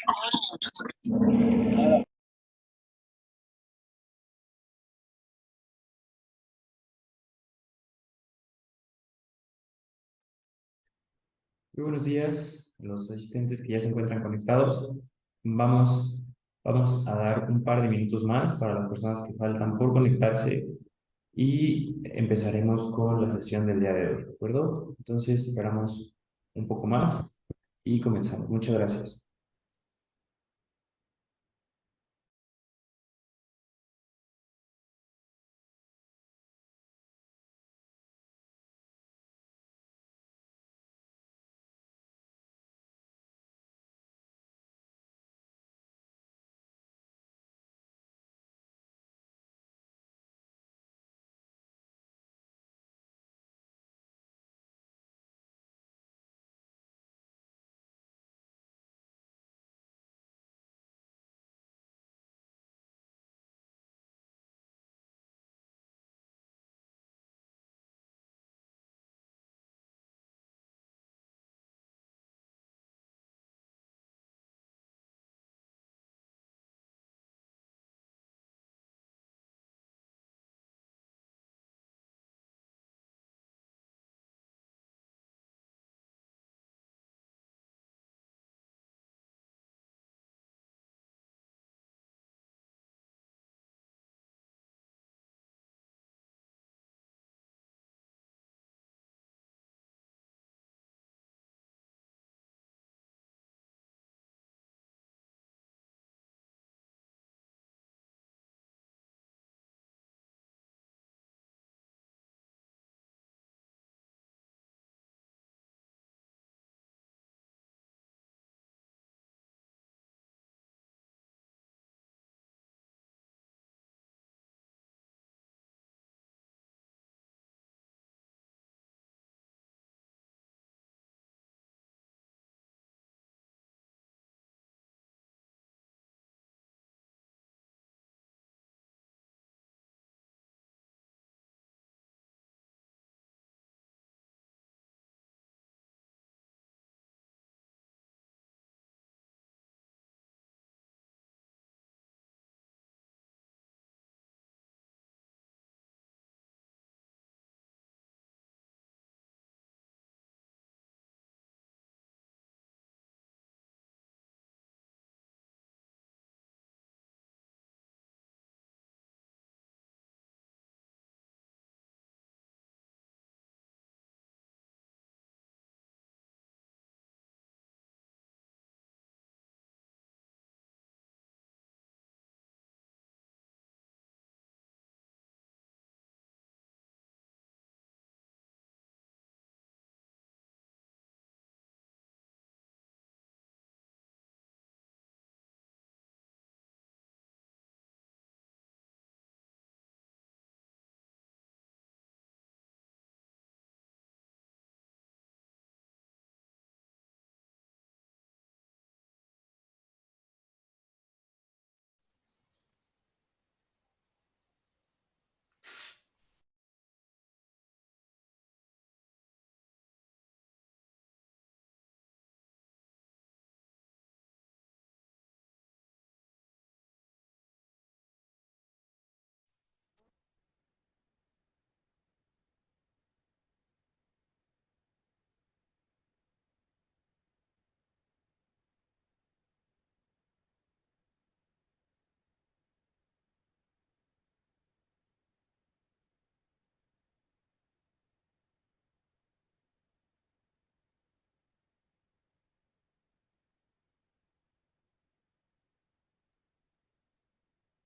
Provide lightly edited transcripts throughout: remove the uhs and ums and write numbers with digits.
Muy buenos días a los asistentes que ya se encuentran conectados. Vamos, vamos a dar un par de minutos más para las personas que faltan por conectarse y empezaremos con la sesión del día de hoy, ¿de acuerdo? Entonces esperamos un poco más y comenzamos. Muchas gracias.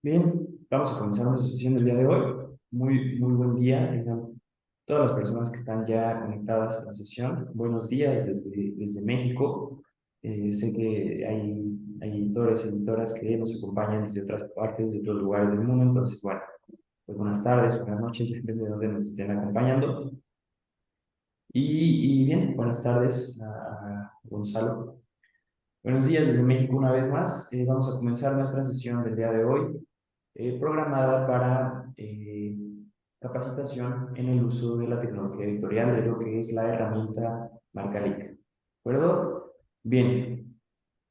Bien, vamos a comenzar nuestra sesión del día de hoy. Muy buen día. Tengan todas las personas que están ya conectadas a la sesión. Buenos días desde México. Sé que hay editores y editoras que nos acompañan desde otras partes, de otros lugares del mundo. Entonces, bueno, pues buenas tardes, buenas noches, depende de dónde nos estén acompañando. Y bien, buenas tardes a Gonzalo. Buenos días desde México una vez más. Vamos a comenzar nuestra sesión del día de hoy, programada para capacitación en el uso de la tecnología editorial de lo que es la herramienta Marcalic. ¿De acuerdo? Bien.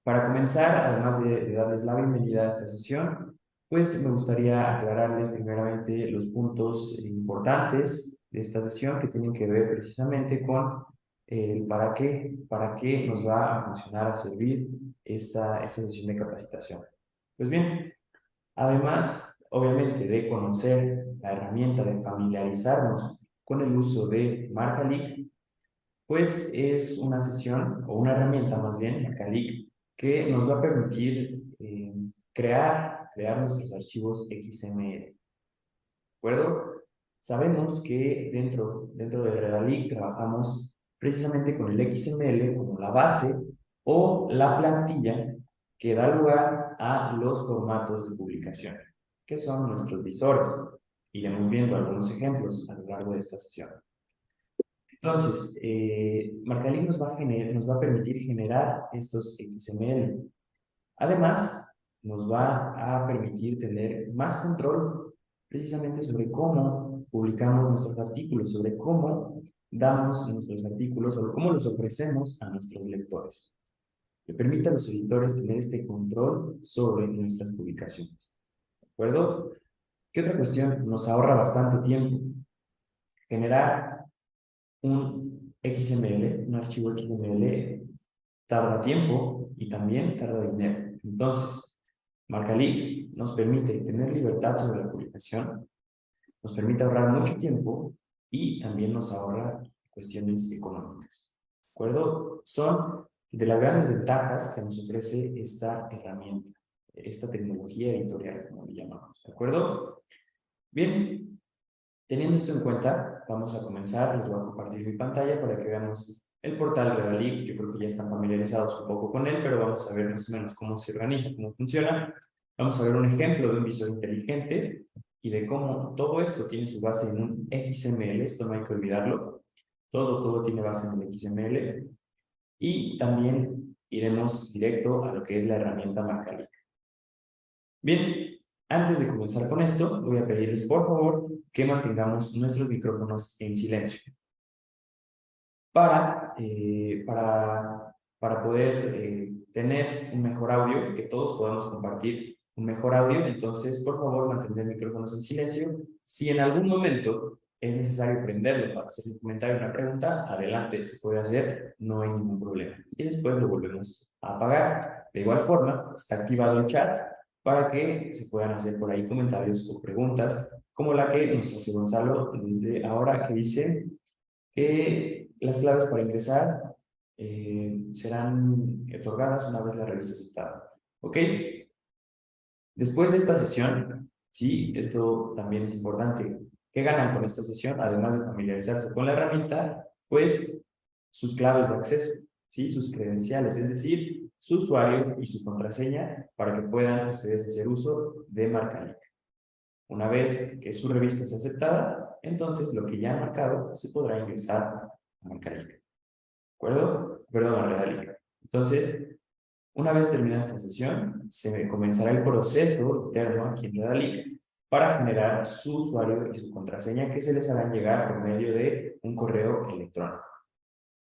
Para comenzar, además de darles la bienvenida a esta sesión, pues me gustaría aclararles primeramente los puntos importantes de esta sesión que tienen que ver precisamente con el para qué nos va a funcionar, a servir esta sesión de capacitación. Pues bien, además, obviamente, de conocer la herramienta, de familiarizarnos con el uso de Markalik, pues es una sesión o una herramienta más bien, Markalik, que nos va a permitir crear nuestros archivos XML. ¿De acuerdo? Sabemos que dentro de Redalic trabajamos precisamente con el XML como la base o la plantilla que da lugar a los formatos de publicación, que son nuestros visores. Iremos viendo algunos ejemplos a lo largo de esta sesión. Entonces, Markalik nos va a permitir generar estos XML. Además, nos va a permitir tener más control precisamente sobre cómo publicamos nuestros artículos, sobre cómo damos nuestros artículos, sobre cómo los ofrecemos a nuestros lectores. Le permite a los editores tener este control sobre nuestras publicaciones. ¿De acuerdo? ¿Qué otra cuestión? Nos ahorra bastante tiempo. Generar un XML, un archivo XML, tarda tiempo y también tarda dinero. Entonces, Markalik nos permite tener libertad sobre la publicación, nos permite ahorrar mucho tiempo y también nos ahorra cuestiones económicas. ¿De acuerdo? Son de las grandes ventajas que nos ofrece esta herramienta, esta tecnología editorial, como le llamamos. ¿De acuerdo? Bien, teniendo esto en cuenta, vamos a comenzar. Les voy a compartir mi pantalla para que veamos el portal Redalic. Yo creo que ya están familiarizados un poco con él, pero vamos a ver más o menos cómo se organiza, cómo funciona. Vamos a ver un ejemplo de un visor inteligente y de cómo todo esto tiene su base en un XML. Esto no hay que olvidarlo. Todo tiene base en un XML. Y también iremos directo a lo que es la herramienta Markalik. Bien, antes de comenzar con esto, voy a pedirles por favor que mantengamos nuestros micrófonos en silencio para poder tener un mejor audio, que todos podamos compartir un mejor audio. Entonces, por favor, mantener micrófonos en silencio. Si en algún momento es necesario prenderlo para hacer un comentario o una pregunta, adelante, se puede hacer, no hay ningún problema. Y después lo volvemos a apagar. De igual forma, está activado el chat para que se puedan hacer por ahí comentarios o preguntas, como la que nos hace Gonzalo desde ahora, que dice que las claves para ingresar serán otorgadas una vez la revista aceptada. ¿Ok? Después de esta sesión, sí, esto también es importante. ¿Qué ganan con esta sesión? Además de familiarizarse con la herramienta, pues sus claves de acceso, ¿sí? Sus credenciales, es decir, su usuario y su contraseña para que puedan ustedes hacer uso de Markalik. Una vez que su revista es aceptada, entonces lo que ya han marcado se podrá ingresar a Markalik. ¿De acuerdo? Perdón, a Redalic. Entonces, una vez terminada esta sesión, se comenzará el proceso interno aquí en Redalic para generar su usuario y su contraseña que se les harán llegar por medio de un correo electrónico.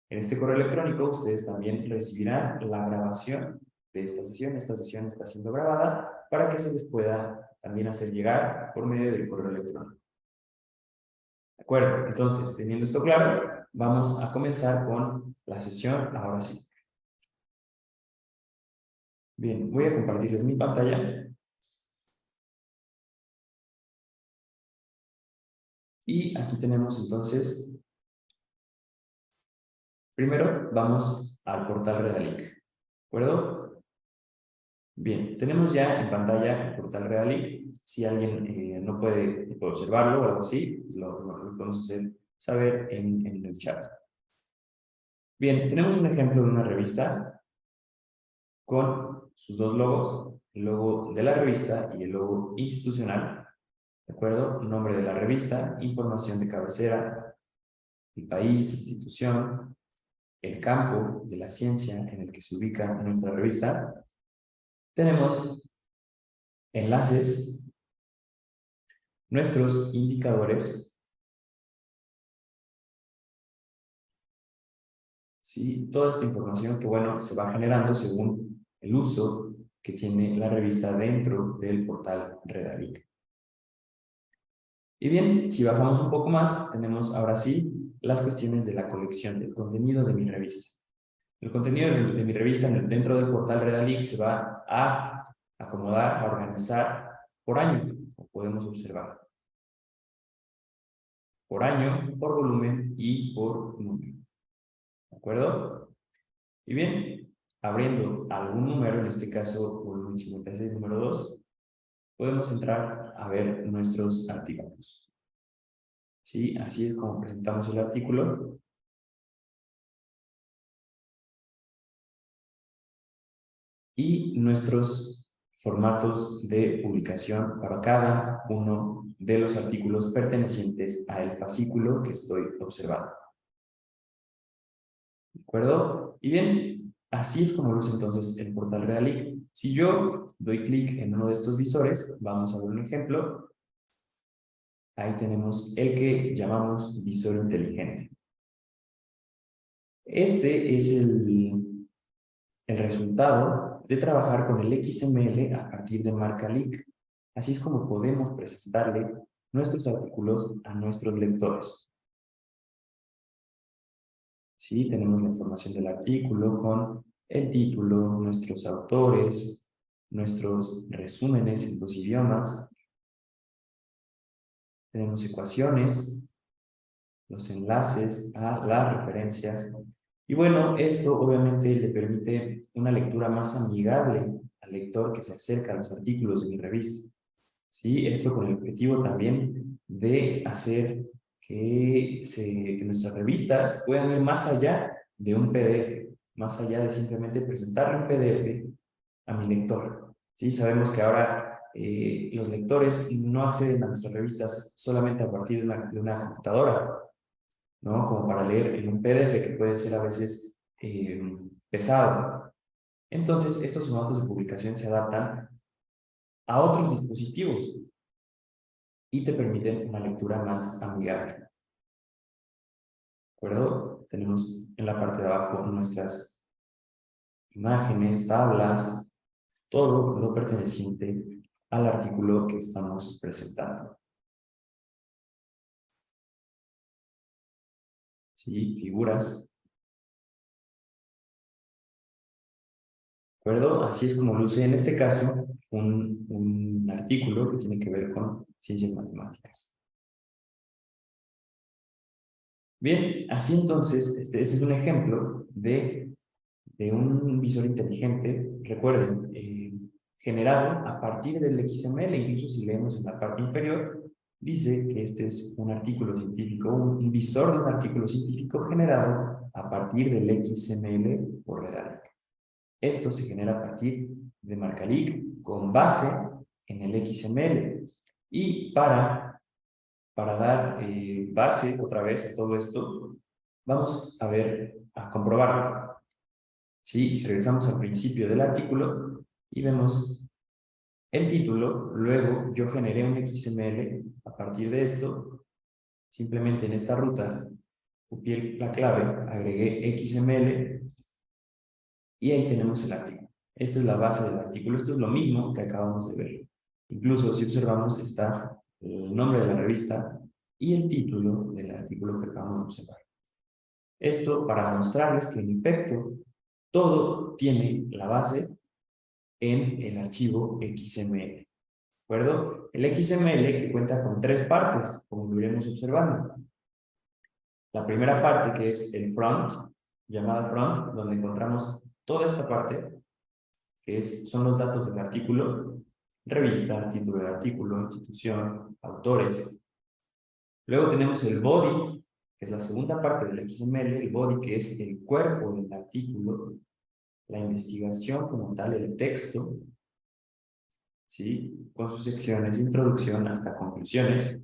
En este correo electrónico ustedes también recibirán la grabación de esta sesión. Esta sesión está siendo grabada para que se les pueda también hacer llegar por medio del correo electrónico. ¿De acuerdo? Entonces, teniendo esto claro, vamos a comenzar con la sesión ahora sí. Bien, voy a compartirles mi pantalla. Y aquí tenemos entonces, primero vamos al portal Redalic. ¿De acuerdo? Bien, tenemos ya en pantalla el portal Redalic. Si alguien no puede observarlo o algo así, lo podemos hacer saber en el chat. Bien, tenemos un ejemplo de una revista con sus dos logos, el logo de la revista y el logo institucional. ¿De acuerdo? Nombre de la revista, información de cabecera, el país, institución, el campo de la ciencia en el que se ubica nuestra revista. Tenemos enlaces, nuestros indicadores, ¿sí? Toda esta información que, bueno, se va generando según el uso que tiene la revista dentro del portal Redalic. Y bien, si bajamos un poco más, tenemos ahora sí las cuestiones de la colección, del contenido de mi revista. El contenido de mi revista dentro del portal Redalic se va a acomodar, a organizar por año, como podemos observar. Por año, por volumen y por número. ¿De acuerdo? Y bien, abriendo algún número, en este caso volumen 56, número 2, podemos entrar a ver nuestros artículos. ¿Sí? Así es como presentamos el artículo. Y nuestros formatos de publicación para cada uno de los artículos pertenecientes al fascículo que estoy observando. ¿De acuerdo? Y bien, así es como luce entonces el portal Redalic. Si yo doy clic en uno de estos visores, vamos a ver un ejemplo. Ahí tenemos el que llamamos visor inteligente. Este es el resultado de trabajar con el XML a partir de Marcalic. Así es como podemos presentarle nuestros artículos a nuestros lectores. Sí, tenemos la información del artículo con el título, nuestros autores, nuestros resúmenes en los idiomas. Tenemos ecuaciones, los enlaces a las referencias. Y bueno, esto obviamente le permite una lectura más amigable al lector que se acerca a los artículos de mi revista. ¿Sí? Esto con el objetivo también de hacer que nuestras revistas puedan ir más allá de un PDF, más allá de simplemente presentarle un PDF a mi lector. ¿Sí? Sabemos que ahora los lectores no acceden a nuestras revistas solamente a partir de una computadora, ¿no? Como para leer en un PDF que puede ser a veces pesado. Entonces, estos formatos de publicación se adaptan a otros dispositivos y te permiten una lectura más amigable. ¿De acuerdo? Tenemos en la parte de abajo nuestras imágenes, tablas, todo lo perteneciente al artículo que estamos presentando. ¿Sí? Figuras. ¿De acuerdo? Así es como luce en este caso un artículo que tiene que ver con ciencias matemáticas. Bien, así entonces, este es un ejemplo de un visor inteligente, recuerden, generado a partir del XML. Incluso si leemos en la parte inferior, dice que este es un artículo científico, un visor de un artículo científico generado a partir del XML por Redalic. Esto se genera a partir de Marcalic con base en el XML. Y para dar base otra vez a todo esto, vamos a ver, a comprobarlo. ¿Sí? Si regresamos al principio del artículo y vemos el título, luego yo generé un XML a partir de esto, simplemente en esta ruta, copié la clave, agregué XML y ahí tenemos el artículo. Esta es la base del artículo, esto es lo mismo que acabamos de ver. Incluso si observamos está el nombre de la revista y el título del artículo que acabamos de observar. Esto para mostrarles que en efecto todo tiene la base en el archivo XML. ¿De acuerdo? El XML que cuenta con tres partes, como lo iremos observando. La primera parte, que es el front, llamada front, donde encontramos toda esta parte, que son los datos del artículo, revista, título del artículo, institución, autores. Luego tenemos el body, que es la segunda parte del XML, el body, que es el cuerpo del artículo, la investigación como tal, el texto, ¿sí? Con sus secciones de introducción hasta conclusiones.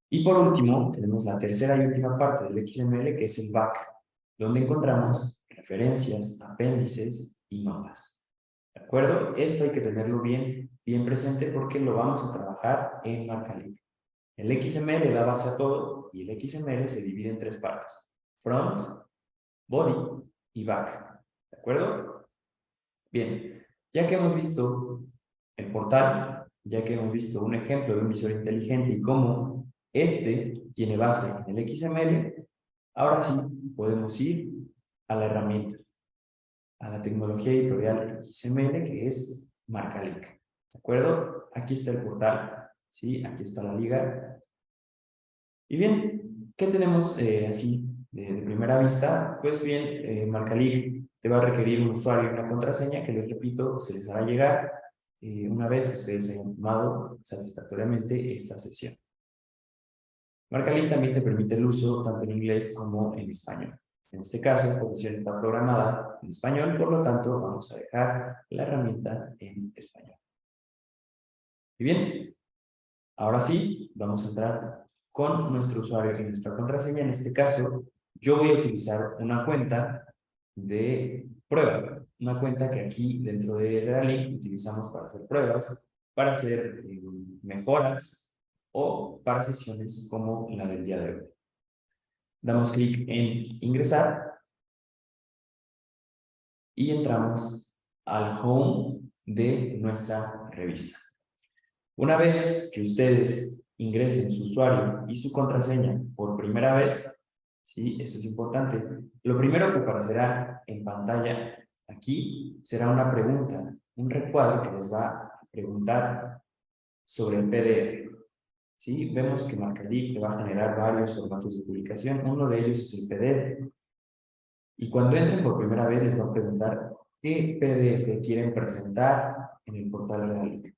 Y por último, tenemos la tercera y última parte del XML, que es el back, donde encontramos referencias, apéndices y notas. ¿De acuerdo? Esto hay que tenerlo bien presente porque lo vamos a trabajar en Marcalic. El XML da base a todo y el XML se divide en tres partes: front, body y back. ¿De acuerdo? Bien, Ya que hemos visto el portal, ya que hemos visto un ejemplo de un visor inteligente y cómo este tiene base en el XML, ahora sí podemos ir a la herramienta, a la tecnología editorial XML, que es MarcaLink. ¿De acuerdo? Aquí está el portal, ¿sí? Aquí está la liga. Y bien, ¿qué tenemos así de primera vista? Pues bien, MarcaLink te va a requerir un usuario y una contraseña que, les repito, se les hará llegar una vez que ustedes hayan tomado satisfactoriamente esta sesión. MarcaLink también te permite el uso tanto en inglés como en español. En este caso, esta sesión está programada en español, por lo tanto, vamos a dejar la herramienta en español. Y bien, ahora sí, vamos a entrar con nuestro usuario y nuestra contraseña. En este caso, yo voy a utilizar una cuenta de prueba. Una cuenta que aquí dentro de Redalink utilizamos para hacer pruebas, para hacer mejoras o para sesiones como la del día de hoy. Damos clic en ingresar y entramos al home de nuestra revista. Una vez que ustedes ingresen su usuario y su contraseña por primera vez, sí, esto es importante, lo primero que aparecerá en pantalla aquí será una pregunta, un recuadro que les va a preguntar sobre el PDF. ¿Sí? Vemos que MarcaLink te va a generar varios formatos de publicación, uno de ellos es el PDF. Y cuando entren por primera vez les va a preguntar qué PDF quieren presentar en el portal Redalink.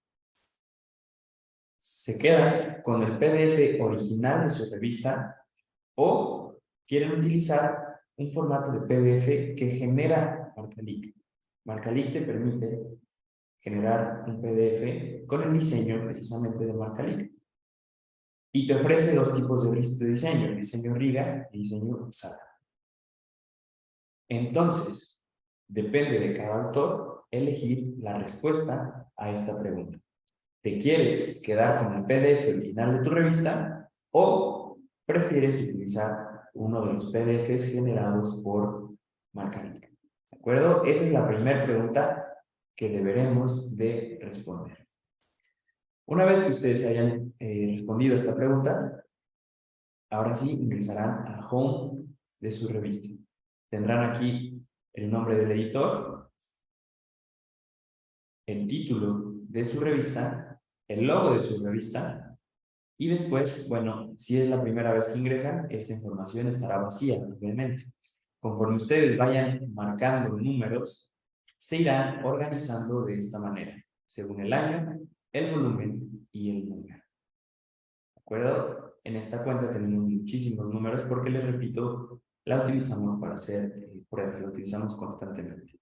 ¿Se quedan con el PDF original de su revista o quieren utilizar un formato de PDF que genera MarcaLink? MarcaLink te permite generar un PDF con el diseño precisamente de MarcaLink y te ofrece dos tipos de diseño, el diseño Riga y el diseño Saga. Entonces, depende de cada autor elegir la respuesta a esta pregunta. ¿Te quieres quedar con el PDF original de tu revista o prefieres utilizar uno de los PDFs generados por MarcaLink? ¿De acuerdo? Esa es la primera pregunta que deberemos de responder. Una vez que ustedes hayan respondido a esta pregunta, ahora sí ingresarán al home de su revista. Tendrán aquí el nombre del editor, el título de su revista, el logo de su revista, y después, bueno, si es la primera vez que ingresan, esta información estará vacía, obviamente. Conforme ustedes vayan marcando números, se irán organizando de esta manera, según el año, el volumen y el número. ¿De acuerdo? En esta cuenta tenemos muchísimos números porque, les repito, la utilizamos para hacer pruebas, la utilizamos constantemente.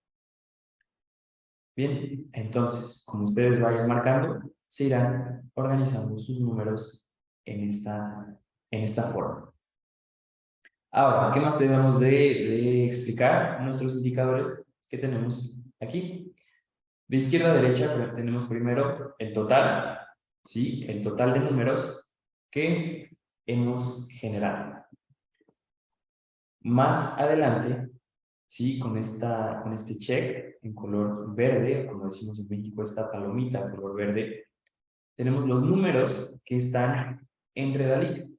Bien, entonces, como ustedes vayan marcando, se irán organizando sus números en esta forma. Ahora, ¿qué más debemos de explicar? Nuestros indicadores que tenemos aquí. De izquierda a derecha tenemos primero el total, ¿sí? El total de números que hemos generado. Más adelante, ¿sí? Con este check en color verde, como decimos en México, esta palomita en color verde, tenemos los números que están en Redalink,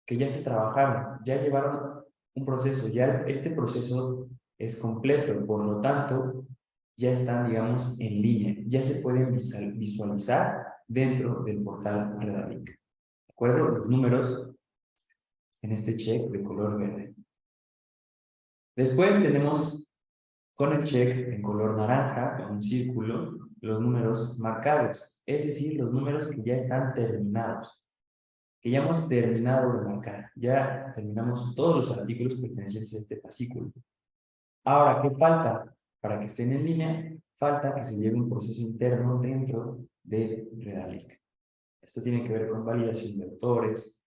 que ya se trabajaron, ya llevaron un proceso, ya este proceso es completo, por lo tanto, ya están, digamos, en línea, ya se pueden visualizar dentro del portal Redalink. ¿De acuerdo? Los números en este check de color verde. Después tenemos con el check en color naranja, con un círculo, los números marcados, es decir, los números que ya están terminados, que ya hemos terminado de marcar, ya terminamos todos los artículos pertenecientes a este fascículo. Ahora, ¿qué falta? Para que estén en línea, falta que se lleve un proceso interno dentro de Redalink. Esto tiene que ver con validación de autores,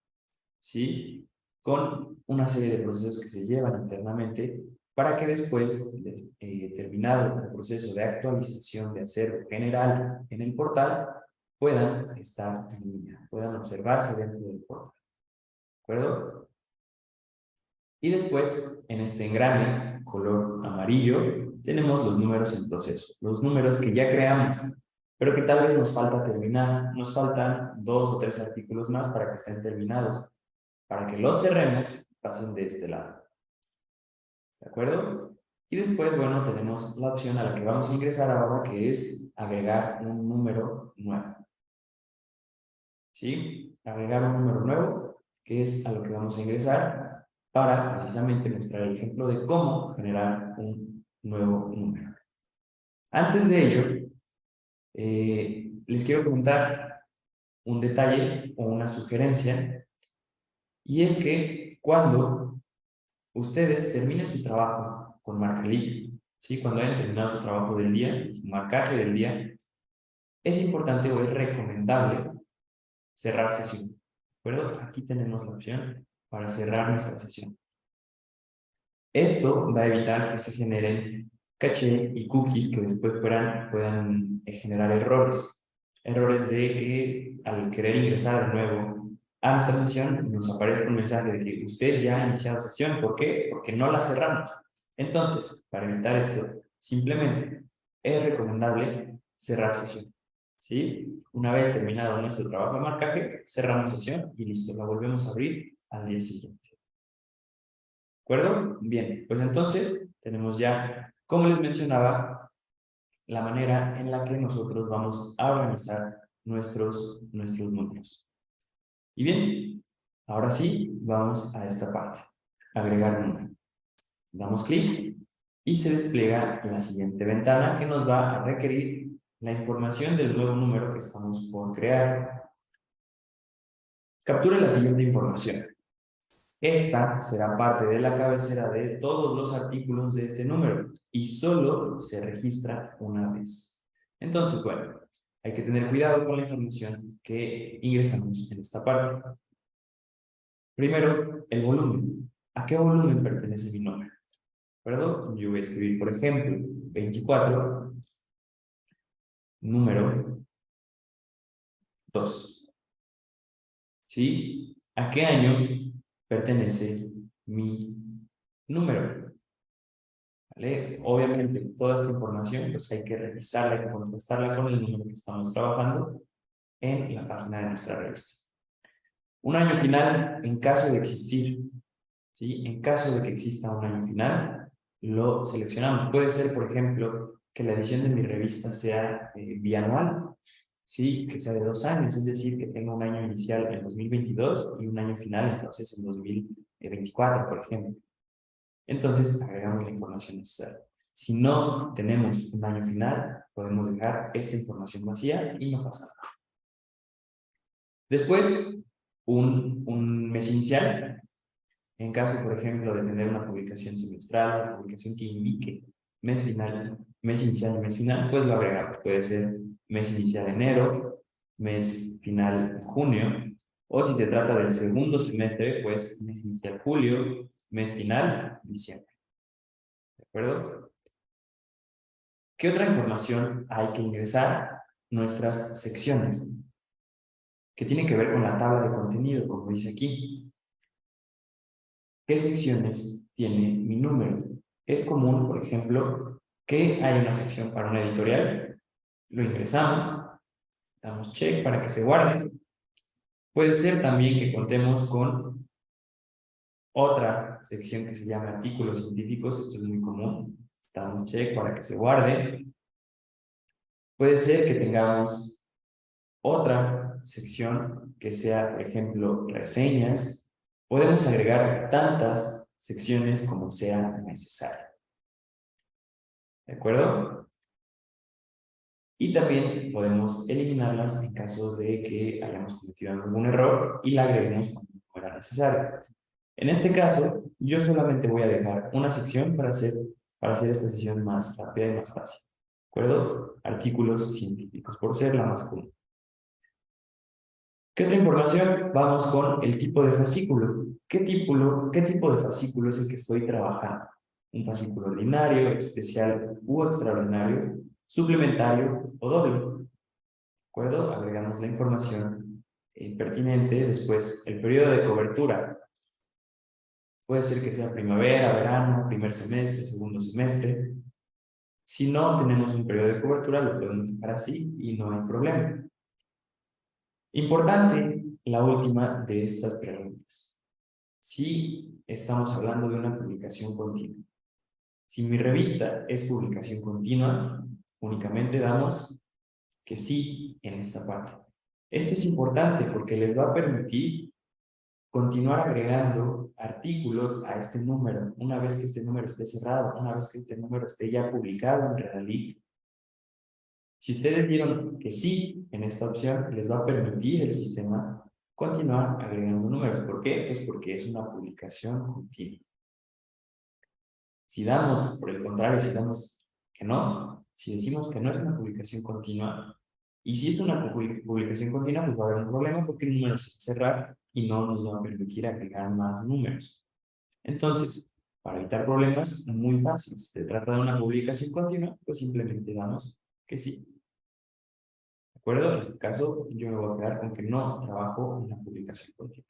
¿sí? Con una serie de procesos que se llevan internamente para que después, terminado el proceso de actualización de acervo general en el portal, puedan estar en línea, puedan observarse dentro del portal. ¿De acuerdo? Y después, en este engrane color amarillo, tenemos los números en proceso, los números que ya creamos, pero que tal vez nos falta terminar, nos faltan 2 o 3 artículos más para que estén terminados, para que los cerremos, pasen de este lado. ¿De acuerdo? Y después, bueno, tenemos la opción a la que vamos a ingresar ahora, que es agregar un número nuevo. ¿Sí? Agregar un número nuevo, que es a lo que vamos a ingresar para precisamente mostrar el ejemplo de cómo generar un nuevo número. Antes de ello, les quiero comentar un detalle o una sugerencia, y es que cuando ustedes terminen su trabajo con Marcalip, ¿sí? Cuando hayan terminado su trabajo del día, su marcaje del día, es importante o es recomendable cerrar sesión. ¿De acuerdo? Aquí tenemos la opción para cerrar nuestra sesión. Esto va a evitar que se generen caché y cookies que después puedan generar errores. Errores de que al querer ingresar de nuevo a nuestra sesión nos aparezca un mensaje de que usted ya ha iniciado sesión. ¿Por qué? Porque no la cerramos. Entonces, para evitar esto, simplemente es recomendable cerrar sesión. ¿Sí? Una vez terminado nuestro trabajo de marcaje, cerramos sesión y listo, la volvemos a abrir al día siguiente. ¿De acuerdo? Bien, pues entonces tenemos ya, como les mencionaba, la manera en la que nosotros vamos a organizar nuestros números. Y bien, ahora sí, vamos a esta parte, agregar número. Damos clic y se despliega la siguiente ventana que nos va a requerir la información del nuevo número que estamos por crear. Capture la siguiente información. Esta será parte de la cabecera de todos los artículos de este número y solo se registra una vez. Entonces, bueno, hay que tener cuidado con la información que ingresamos en esta parte. Primero, el volumen. ¿A qué volumen pertenece mi número? ¿De acuerdo? Yo voy a escribir, por ejemplo, 24, número 2. ¿Sí? ¿A qué año pertenece mi número? ¿Vale? Obviamente, toda esta información pues hay que revisarla, hay que contrastarla con el número que estamos trabajando en la página de nuestra revista. Un año final, en caso de existir, ¿sí? En caso de que exista un año final, lo seleccionamos. Puede ser, por ejemplo, que la edición de mi revista sea bianual, ¿sí? Que sea de 2 años, es decir, que tenga un año inicial en 2022 y un año final, entonces, en 2024, por ejemplo. Entonces, agregamos la información necesaria. Si no tenemos un año final, podemos dejar esta información vacía y no pasa nada. Después, un mes inicial. En caso, por ejemplo, de tener una publicación semestral, una publicación que indique mes final, mes inicial y mes final, pues lo agregamos. Puede ser mes inicial enero, mes final junio, o si se trata del segundo semestre, pues mes inicial julio, mes final diciembre. ¿De acuerdo? ¿Qué otra información hay que ingresar? Nuestras secciones, que tienen que ver con la tabla de contenido, como dice aquí. ¿Qué secciones tiene mi número? Es común, por ejemplo, que haya una sección para una editorial, lo ingresamos, damos check para que se guarde. Puede ser también que contemos con otra sección que se llama artículos científicos, esto es muy común, damos check para que se guarde. Puede ser que tengamos otra sección que sea, por ejemplo, reseñas. Podemos agregar tantas secciones como sea necesario. ¿De acuerdo? Y también podemos eliminarlas en caso de que hayamos cometido algún error y la agreguemos cuando no era necesario. En este caso, yo solamente voy a dejar una sección para hacer esta sesión más rápida y más fácil. ¿De acuerdo? Artículos científicos, por ser la más común. ¿Qué otra información? Vamos con el tipo de fascículo. ¿Qué tipo de fascículo es el que estoy trabajando? ¿Un fascículo ordinario, especial u extraordinario, suplementario o doble? ¿De acuerdo? Agregamos la información pertinente. Después, el periodo de cobertura. Puede ser que sea primavera, verano, primer semestre, segundo semestre. Si no tenemos un periodo de cobertura, lo podemos dejar así y no hay problema. Importante, la última de estas preguntas. Si estamos hablando de una publicación continua. Si mi revista es publicación continua, únicamente damos que sí en esta parte. Esto es importante porque les va a permitir continuar agregando artículos a este número, una vez que este número esté cerrado, una vez que este número esté ya publicado en Redalí. Si ustedes dieron que sí en esta opción, les va a permitir el sistema continuar agregando números. ¿Por qué? Pues porque es una publicación continua. Si damos, por el contrario, si damos que no, si decimos que no es una publicación continua, y si es una publicación continua, pues va a haber un problema porque el número se va a cerrar y no nos va a permitir agregar más números. Entonces, para evitar problemas, muy fácil. Si se trata de una publicación continua, pues simplemente damos que sí. ¿De acuerdo? En este caso, yo me voy a quedar con que no trabajo en una publicación continua.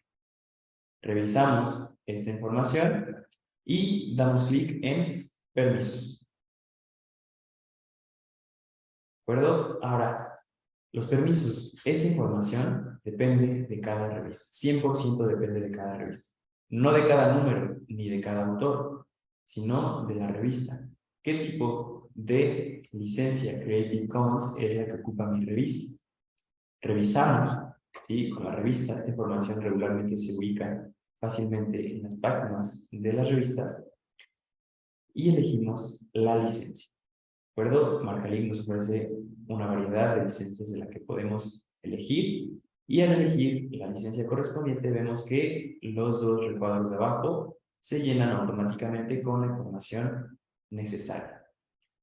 Revisamos esta información y damos clic en permisos. ¿De acuerdo? Ahora, los permisos. Esta información depende de cada revista. 100% depende de cada revista. No de cada número ni de cada autor, sino de la revista. ¿Qué tipo de licencia Creative Commons es la que ocupa mi revista? Revisamos, ¿sí? Con la revista. Esta información regularmente se ubica fácilmente en las páginas de las revistas y elegimos la licencia. ¿De acuerdo? Marcalink nos ofrece una variedad de licencias de la que podemos elegir y al elegir la licencia correspondiente vemos que los dos recuadros de abajo se llenan automáticamente con la información necesaria,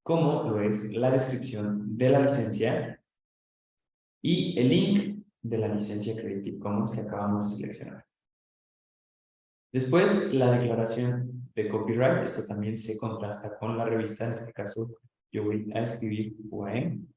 como lo es la descripción de la licencia y el link de la licencia Creative Commons que acabamos de seleccionar. Después, la declaración de copyright. Esto también se contrasta con la revista. En este caso, yo voy a escribir UAM.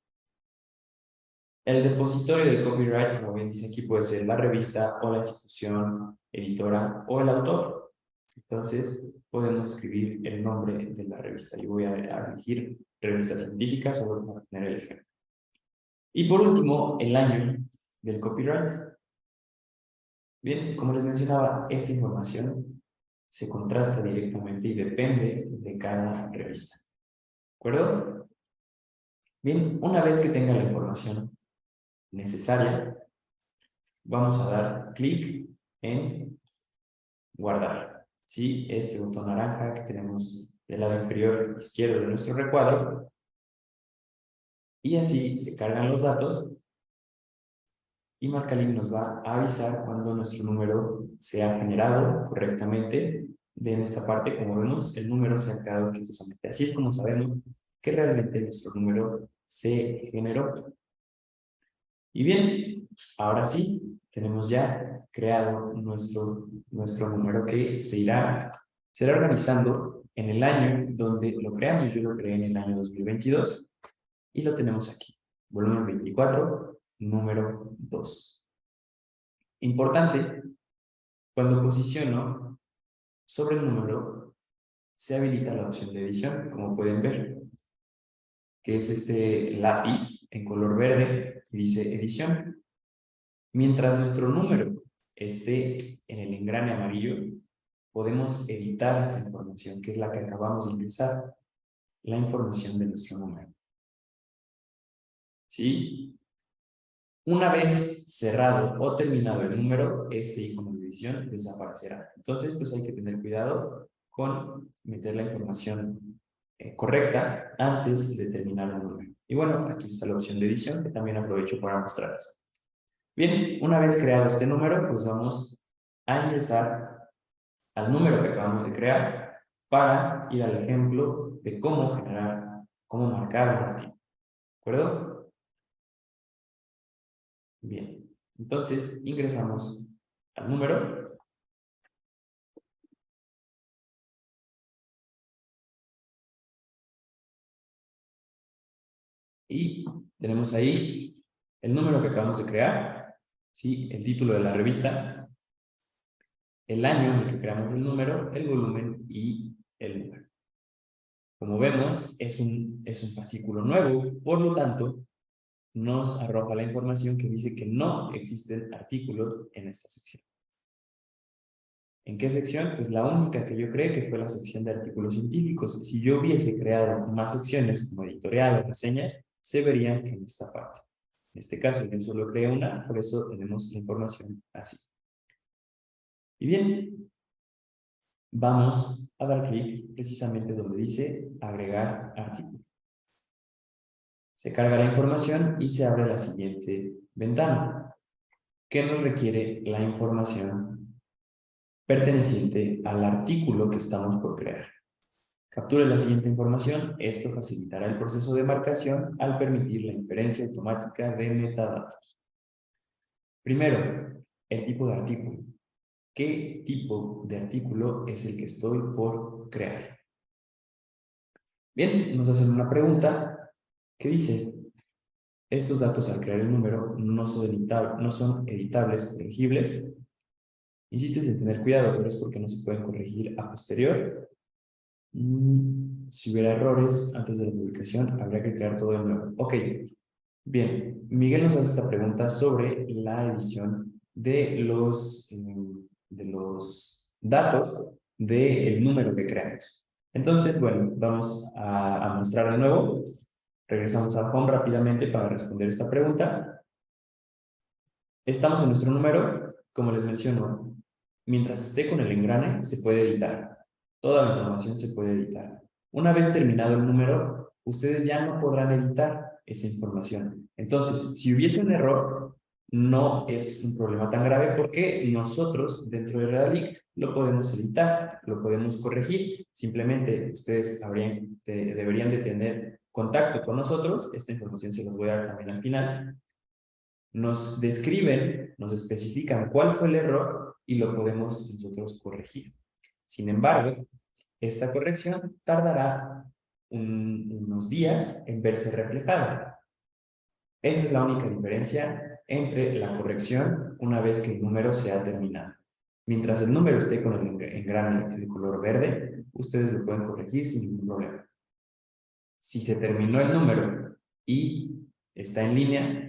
El depositorio del copyright, como bien dice aquí, puede ser la revista o la institución editora o el autor. Entonces, podemos escribir el nombre de la revista. Yo voy a elegir revistas científicas solo para tener el ejemplo. Y por último, el año del copyright. Bien, como les mencionaba, esta información se contrasta directamente y depende de cada revista. ¿De acuerdo? Bien, una vez que tenga la información necesaria, vamos a dar clic en guardar. ¿Sí? Este botón naranja que tenemos del lado inferior izquierdo de nuestro recuadro. Y así se cargan los datos y Marcalink nos va a avisar cuando nuestro número se ha generado correctamente. En esta parte, como vemos, el número se ha creado exitosamente. Así es como sabemos que realmente nuestro número se generó. Y bien, ahora sí, tenemos ya creado nuestro número que será organizando en el año donde lo creamos. Yo lo creé en el año 2022 y lo tenemos aquí. Volumen 24, número 2. Importante, cuando posiciono sobre el número, se habilita la opción de edición, como pueden ver, que es este lápiz en color verde que dice edición. Mientras nuestro número esté en el engrane amarillo, podemos editar esta información, que es la que acabamos de ingresar, la información de nuestro número. ¿Sí? Una vez cerrado o terminado el número, este icono de edición desaparecerá. Entonces, pues hay que tener cuidado con meter la información correcta antes de terminar el número. Y bueno, aquí está la opción de edición que también aprovecho para mostrarles. Bien, una vez creado este número, pues vamos a ingresar al número que acabamos de crear para ir al ejemplo de cómo generar, cómo marcar un archivo. ¿De acuerdo? Bien, entonces ingresamos al número y tenemos ahí el número que acabamos de crear, ¿sí? El título de la revista, el año en el que creamos el número, el volumen y el número. Como vemos, es un fascículo nuevo, por lo tanto, nos arroja la información que dice que no existen artículos en esta sección. ¿En qué sección? Pues la única que yo creé que fue la sección de artículos científicos. Si yo hubiese creado más secciones como editorial o reseñas, se verían en esta parte. En este caso yo solo creé una, por eso tenemos la información así. Y bien, vamos a dar clic precisamente donde dice agregar artículo. Se carga la información y se abre la siguiente ventana, que nos requiere la información perteneciente al artículo que estamos por crear. Capture la siguiente información. Esto facilitará el proceso de marcación al permitir la inferencia automática de metadatos. Primero, el tipo de artículo. ¿Qué tipo de artículo es el que estoy por crear? Bien, nos hacen una pregunta que dice: estos datos al crear el número no son editables, corregibles. Insistes en tener cuidado, pero es porque no se pueden corregir a posterior. Si hubiera errores antes de la publicación, habría que crear todo de nuevo. Ok, bien. Miguel nos hace esta pregunta sobre la edición de los datos del número que creamos. Entonces, bueno, vamos a mostrar de nuevo. Regresamos al home rápidamente para responder esta pregunta. Estamos en nuestro número, como les menciono, mientras esté con el engrane se puede editar. Toda la información se puede editar. Una vez terminado el número, ustedes ya no podrán editar esa información. Entonces, si hubiese un error, no es un problema tan grave porque nosotros dentro de Redalic lo podemos editar, lo podemos corregir. Simplemente ustedes deberían de tener contacto con nosotros. Esta información se las voy a dar también al final. Nos describen, nos especifican cuál fue el error y lo podemos nosotros corregir. Sin embargo, esta corrección tardará unos días en verse reflejada. Esa es la única diferencia entre la corrección una vez que el número se ha terminado. Mientras el número esté con el engrane de color verde, ustedes lo pueden corregir sin ningún problema. Si se terminó el número y está en línea,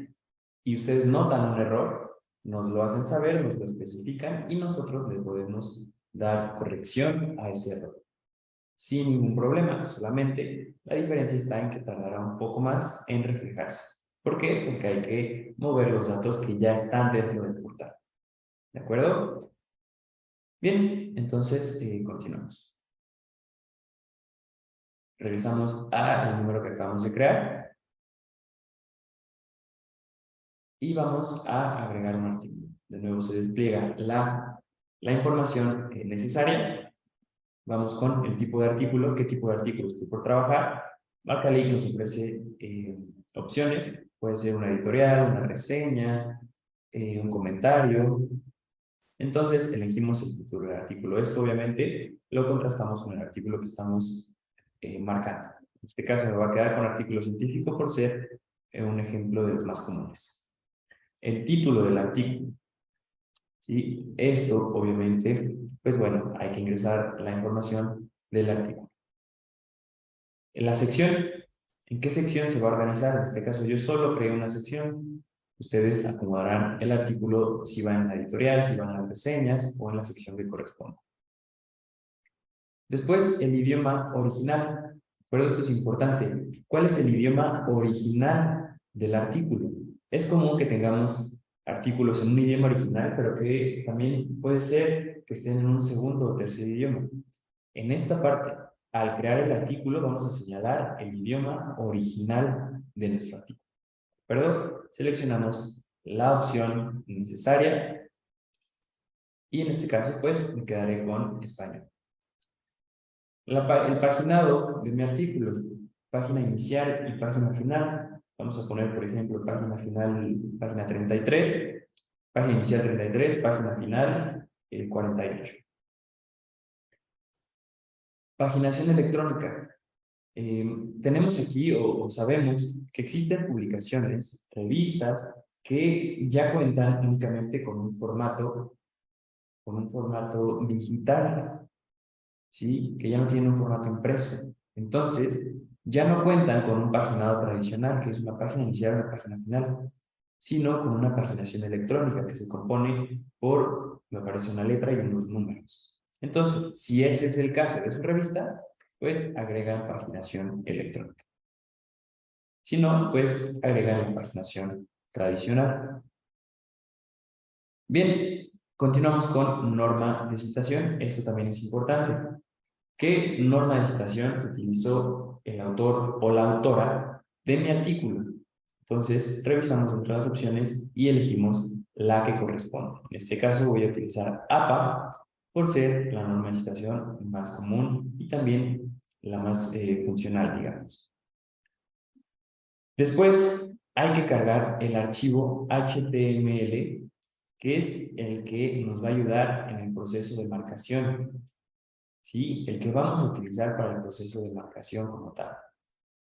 y ustedes notan un error, nos lo hacen saber, nos lo especifican y nosotros le podemos dar corrección a ese error. Sin ningún problema, solamente la diferencia está en que tardará un poco más en reflejarse. ¿Por qué? Porque hay que mover los datos que ya están dentro del portal. ¿De acuerdo? Bien, entonces continuamos. Regresamos al número que acabamos de crear. Y vamos a agregar un artículo. De nuevo se despliega la información necesaria. Vamos con el tipo de artículo. ¿Qué tipo de artículo estoy por trabajar? Marcalic nos ofrece opciones. Puede ser una editorial, una reseña, un comentario. Entonces elegimos el título del artículo. Esto obviamente lo contrastamos con el artículo que estamos marcando. En este caso me va a quedar con artículo científico por ser un ejemplo de los más comunes. El título del artículo. ¿Sí? Esto, obviamente, pues bueno, hay que ingresar la información del artículo. En la sección, ¿en qué sección se va a organizar? En este caso, yo solo creé una sección. Ustedes acomodarán el artículo si van en la editorial, si van a las reseñas o en la sección que corresponda. Después, el idioma original. Pero esto es importante. ¿Cuál es el idioma original del artículo? Es común que tengamos artículos en un idioma original, pero que también puede ser que estén en un segundo o tercer idioma. En esta parte, al crear el artículo, vamos a señalar el idioma original de nuestro artículo. ¿Perdón? Seleccionamos la opción necesaria y en este caso, pues, me quedaré con español. El paginado de mi artículo, página inicial y página final. Vamos a poner, por ejemplo, página final, página 33, página inicial 33, página final 48. Paginación electrónica. Tenemos aquí o sabemos que existen publicaciones, revistas, que ya cuentan únicamente con un formato digital, ¿sí? Que ya no tienen un formato impreso. Entonces, ya no cuentan con un paginado tradicional, que es una página inicial y una página final, sino con una paginación electrónica que se compone por, me aparece una letra y unos números. Entonces, si ese es el caso de su revista, pues agregan paginación electrónica. Si no, pues agregan la paginación tradicional. Bien, continuamos con norma de citación. Esto también es importante. ¿Qué norma de citación utilizó el autor o la autora de mi artículo? Entonces, revisamos entre las opciones y elegimos la que corresponde. En este caso voy a utilizar APA por ser la norma de citación más común y también la más funcional, digamos. Después hay que cargar el archivo HTML, que es el que nos va a ayudar en el proceso de marcación. Sí, el que vamos a utilizar para el proceso de marcación como tal.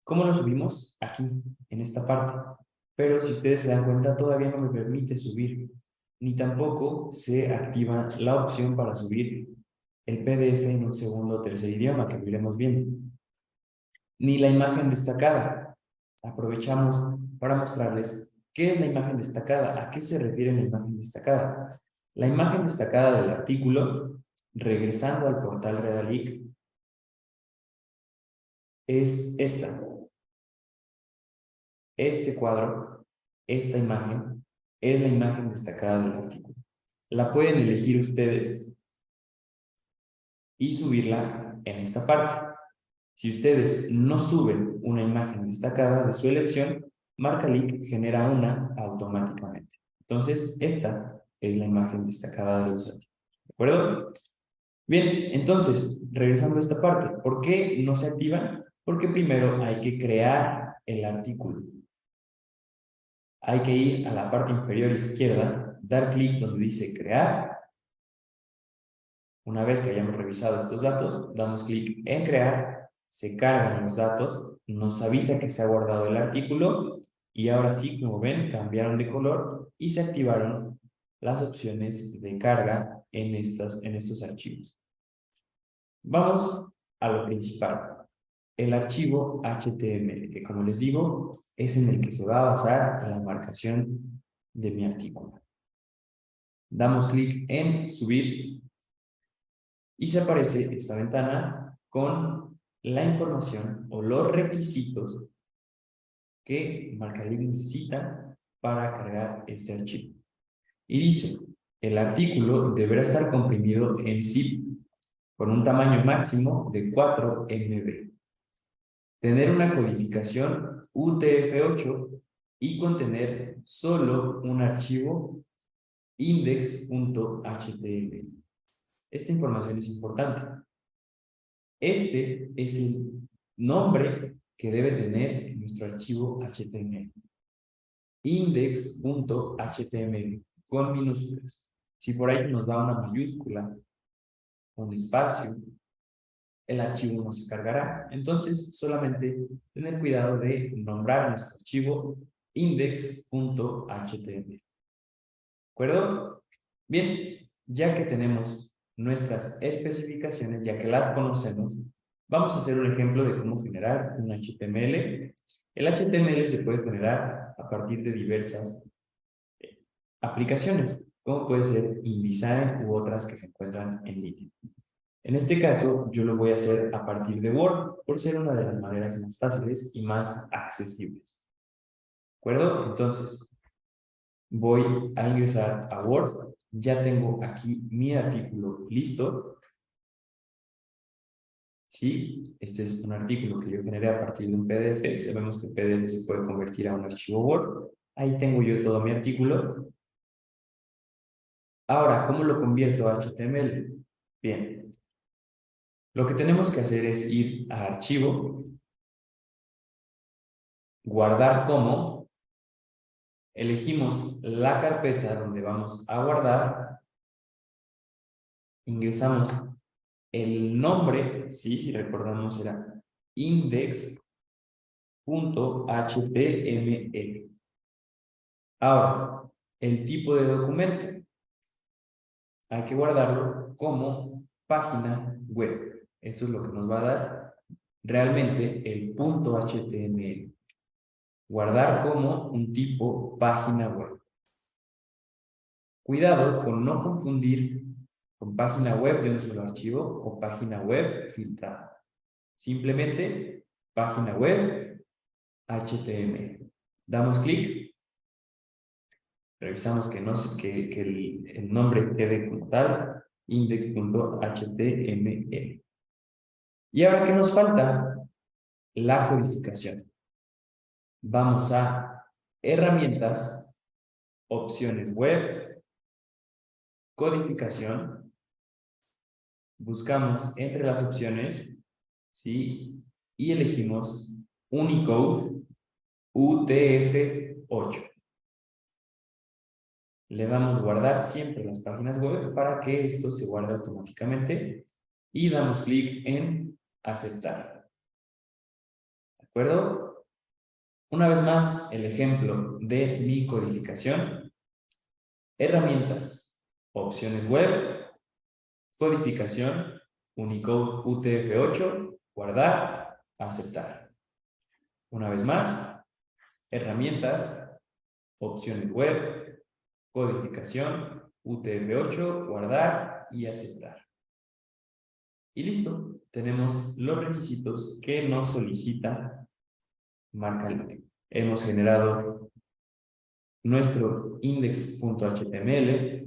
¿Cómo lo subimos? Aquí, en esta parte. Pero si ustedes se dan cuenta, todavía no me permite subir, ni tampoco se activa la opción para subir el PDF en un segundo o tercer idioma, que lo iremos viendo. Ni la imagen destacada. Aprovechamos para mostrarles qué es la imagen destacada, a qué se refiere la imagen destacada. La imagen destacada del artículo, regresando al portal Redalic, es esta. Este cuadro, esta imagen, es la imagen destacada del artículo. La pueden elegir ustedes y subirla en esta parte. Si ustedes no suben una imagen destacada de su elección, MarcaLink genera una automáticamente. Entonces, esta es la imagen destacada de los artículos. ¿De acuerdo? Bien, entonces, regresando a esta parte, ¿por qué no se activan? Porque primero hay que crear el artículo. Hay que ir a la parte inferior izquierda, dar clic donde dice crear. Una vez que hayamos revisado estos datos, damos clic en crear, se cargan los datos, nos avisa que se ha guardado el artículo y ahora sí, como ven, cambiaron de color y se activaron las opciones de carga en estos archivos. Vamos a lo principal, el archivo HTML, que como les digo, es en el que se va a basar la marcación de mi artículo. Damos clic en subir y se aparece esta ventana con la información o los requisitos que MarcaLink necesita para cargar este archivo. Y dice, el artículo deberá estar comprimido en zip con un tamaño máximo de 4 MB. Tener una codificación UTF-8 y contener solo un archivo index.html. Esta información es importante. Este es el nombre que debe tener nuestro archivo HTML. Index.html con minúsculas. Si por ahí nos da una mayúscula, un espacio, el archivo no se cargará. Entonces, solamente tener cuidado de nombrar nuestro archivo index.html. ¿De acuerdo? Bien, ya que tenemos nuestras especificaciones, ya que las conocemos, vamos a hacer un ejemplo de cómo generar un HTML. El HTML se puede generar a partir de diversas aplicaciones, como puede ser InDesign u otras que se encuentran en línea. En este caso, yo lo voy a hacer a partir de Word, por ser una de las maneras más fáciles y más accesibles. ¿De acuerdo? Entonces, voy a ingresar a Word. Ya tengo aquí mi artículo listo. ¿Sí? Este es un artículo que yo generé a partir de un PDF. Sabemos que el PDF se puede convertir a un archivo Word. Ahí tengo yo todo mi artículo. Ahora, ¿cómo lo convierto a HTML? Bien, lo que tenemos que hacer es ir a Archivo, Guardar como, elegimos la carpeta donde vamos a guardar, ingresamos el nombre, ¿sí? Si recordamos era index.html. Ahora, el tipo de documento, hay que guardarlo como página web. Esto es lo que nos va a dar realmente el punto HTML. Guardar como un tipo página web. Cuidado con no confundir con página web de un solo archivo o página web filtrada. Simplemente página web HTML. Damos clic, revisamos que el nombre quede como tal, index.html. ¿Y ahora qué nos falta? La codificación. Vamos a herramientas, opciones web, codificación. Buscamos entre las opciones, ¿sí? Y elegimos Unicode UTF-8. Le damos guardar siempre las páginas web para que esto se guarde automáticamente y damos clic en aceptar. ¿De acuerdo? Una vez más, el ejemplo de mi codificación. Herramientas, opciones web, codificación, Unicode UTF-8, guardar, aceptar. Una vez más, herramientas, opciones web, codificación, UTF-8, guardar y aceptar. Y listo, tenemos los requisitos que nos solicita MarcaLink. Hemos generado nuestro index.html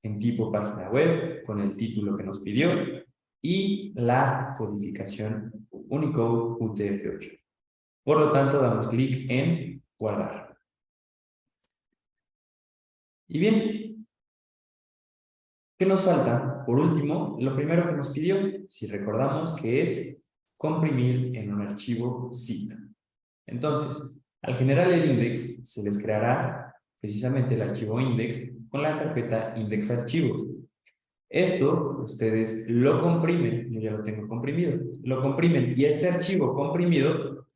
en tipo página web con el título que nos pidió y la codificación Unicode UTF-8. Por lo tanto, damos clic en guardar. Y bien, ¿qué nos falta? Por último, lo primero que nos pidió, si recordamos, que es comprimir en un archivo zip. Entonces, al generar el index, se les creará precisamente el archivo index con la carpeta indexarchivos. Esto, ustedes lo comprimen, yo ya lo tengo comprimido, lo comprimen y a este archivo comprimido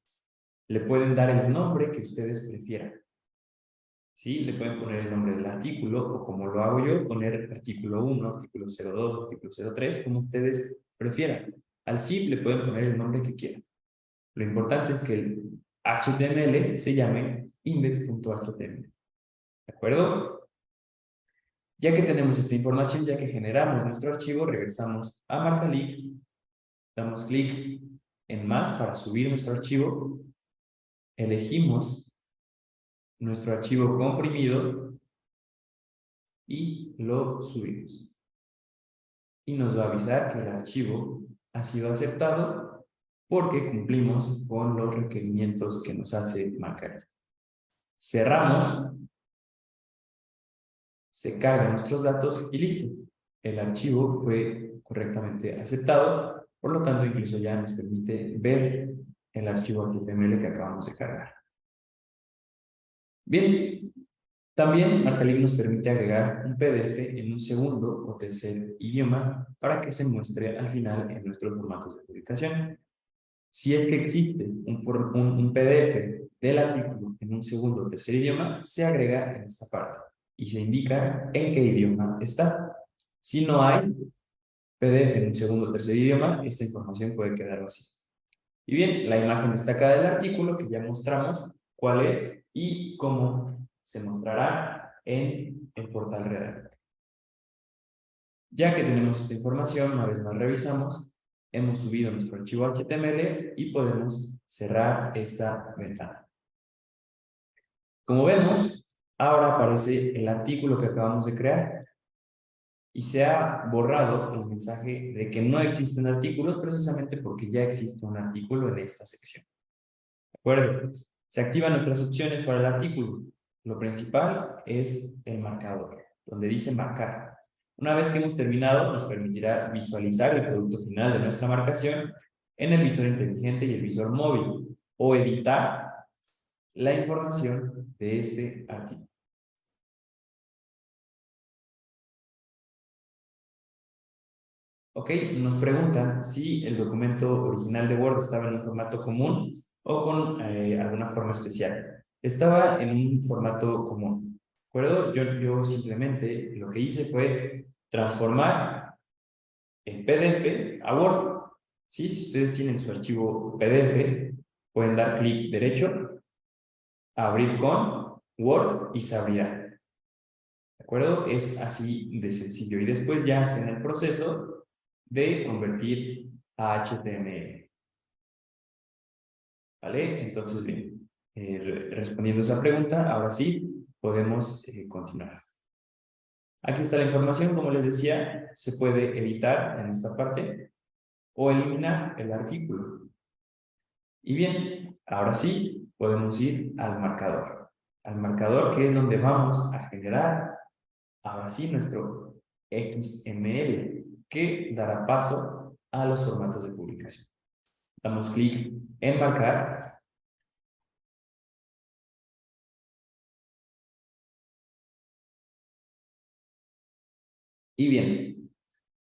le pueden dar el nombre que ustedes prefieran. ¿Sí? Le pueden poner el nombre del artículo o como lo hago yo, poner artículo 1, artículo 02, artículo 03, como ustedes prefieran. Al zip le pueden poner el nombre que quieran. Lo importante es que el HTML se llame index.html. ¿De acuerdo? Ya que tenemos esta información, ya que generamos nuestro archivo, regresamos a MarcaLink, damos clic en más para subir nuestro archivo, elegimos nuestro archivo comprimido y lo subimos. Y nos va a avisar que el archivo ha sido aceptado porque cumplimos con los requerimientos que nos hace MarcaLink. Cerramos, se cargan nuestros datos y listo. El archivo fue correctamente aceptado, por lo tanto incluso ya nos permite ver el archivo HTML que acabamos de cargar. Bien, también MarcaLink nos permite agregar un PDF en un segundo o tercer idioma para que se muestre al final en nuestros formatos de publicación. Si es que existe un PDF del artículo en un segundo o tercer idioma, se agrega en esta parte y se indica en qué idioma está. Si no hay PDF en un segundo o tercer idioma, esta información puede quedar vacía. Y bien, la imagen destacada del artículo que ya mostramos cuál es y cómo se mostrará en el portal Redacta. Ya que tenemos esta información, una vez más revisamos, hemos subido nuestro archivo HTML y podemos cerrar esta ventana. Como vemos, ahora aparece el artículo que acabamos de crear y se ha borrado el mensaje de que no existen artículos precisamente porque ya existe un artículo en esta sección. ¿De acuerdo? Se activan nuestras opciones para el artículo. Lo principal es el marcador, donde dice marcar. Una vez que hemos terminado, nos permitirá visualizar el producto final de nuestra marcación en el visor inteligente y el visor móvil, o editar la información de este artículo. Ok, nos preguntan si el documento original de Word estaba en un formato común o con alguna forma especial. Estaba en un formato común. ¿De acuerdo? Yo simplemente lo que hice fue transformar el PDF a Word. ¿Sí? Si ustedes tienen su archivo PDF, pueden dar clic derecho, abrir con Word y se abrirá. ¿De acuerdo? Es así de sencillo. Y después ya hacen el proceso de convertir a HTML. ¿Vale? Entonces, bien, respondiendo a esa pregunta, ahora sí podemos continuar. Aquí está la información, como les decía, se puede editar en esta parte o eliminar el artículo. Y bien, ahora sí podemos ir al marcador. Al marcador, que es donde vamos a generar ahora sí nuestro XML, que dará paso a los formatos de publicación. Damos clic en marcar. Y bien,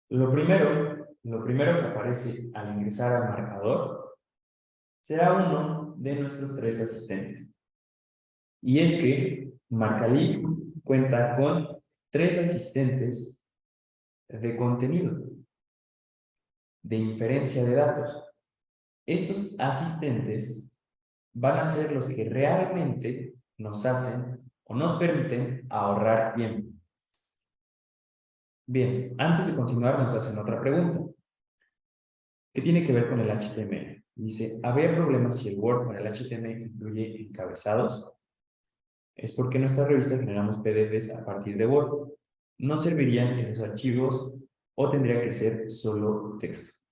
lo primero que aparece al ingresar al marcador será uno de nuestros tres asistentes. Y es que Marcalib cuenta con tres asistentes de contenido, de inferencia de datos. Estos asistentes van a ser los que realmente nos hacen o nos permiten ahorrar tiempo. Bien, antes de continuar nos hacen otra pregunta, que tiene que ver con el HTML. Dice, ¿habría problemas si el Word con el HTML incluye encabezados? Es porque en nuestra revista generamos PDFs a partir de Word. ¿No servirían esos archivos o tendría que ser solo texto?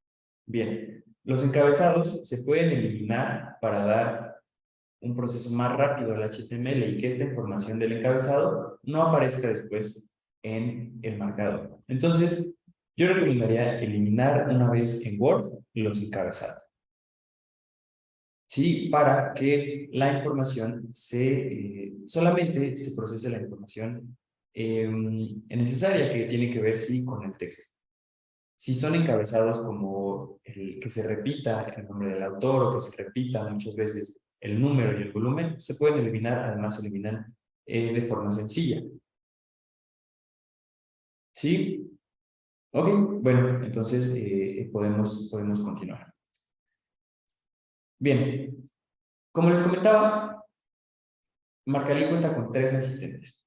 Bien, los encabezados se pueden eliminar para dar un proceso más rápido al HTML y que esta información del encabezado no aparezca después en el marcador. Entonces, yo recomendaría eliminar una vez en Word los encabezados. Sí, para que la información solamente se procese la información necesaria que tiene que ver, sí, con el texto. Si son encabezados como el que se repita el nombre del autor o que se repita muchas veces el número y el volumen, se pueden eliminar, además se eliminan de forma sencilla. ¿Sí? Ok, bueno, entonces podemos continuar. Bien, como les comentaba, Marcalí cuenta con tres asistentes.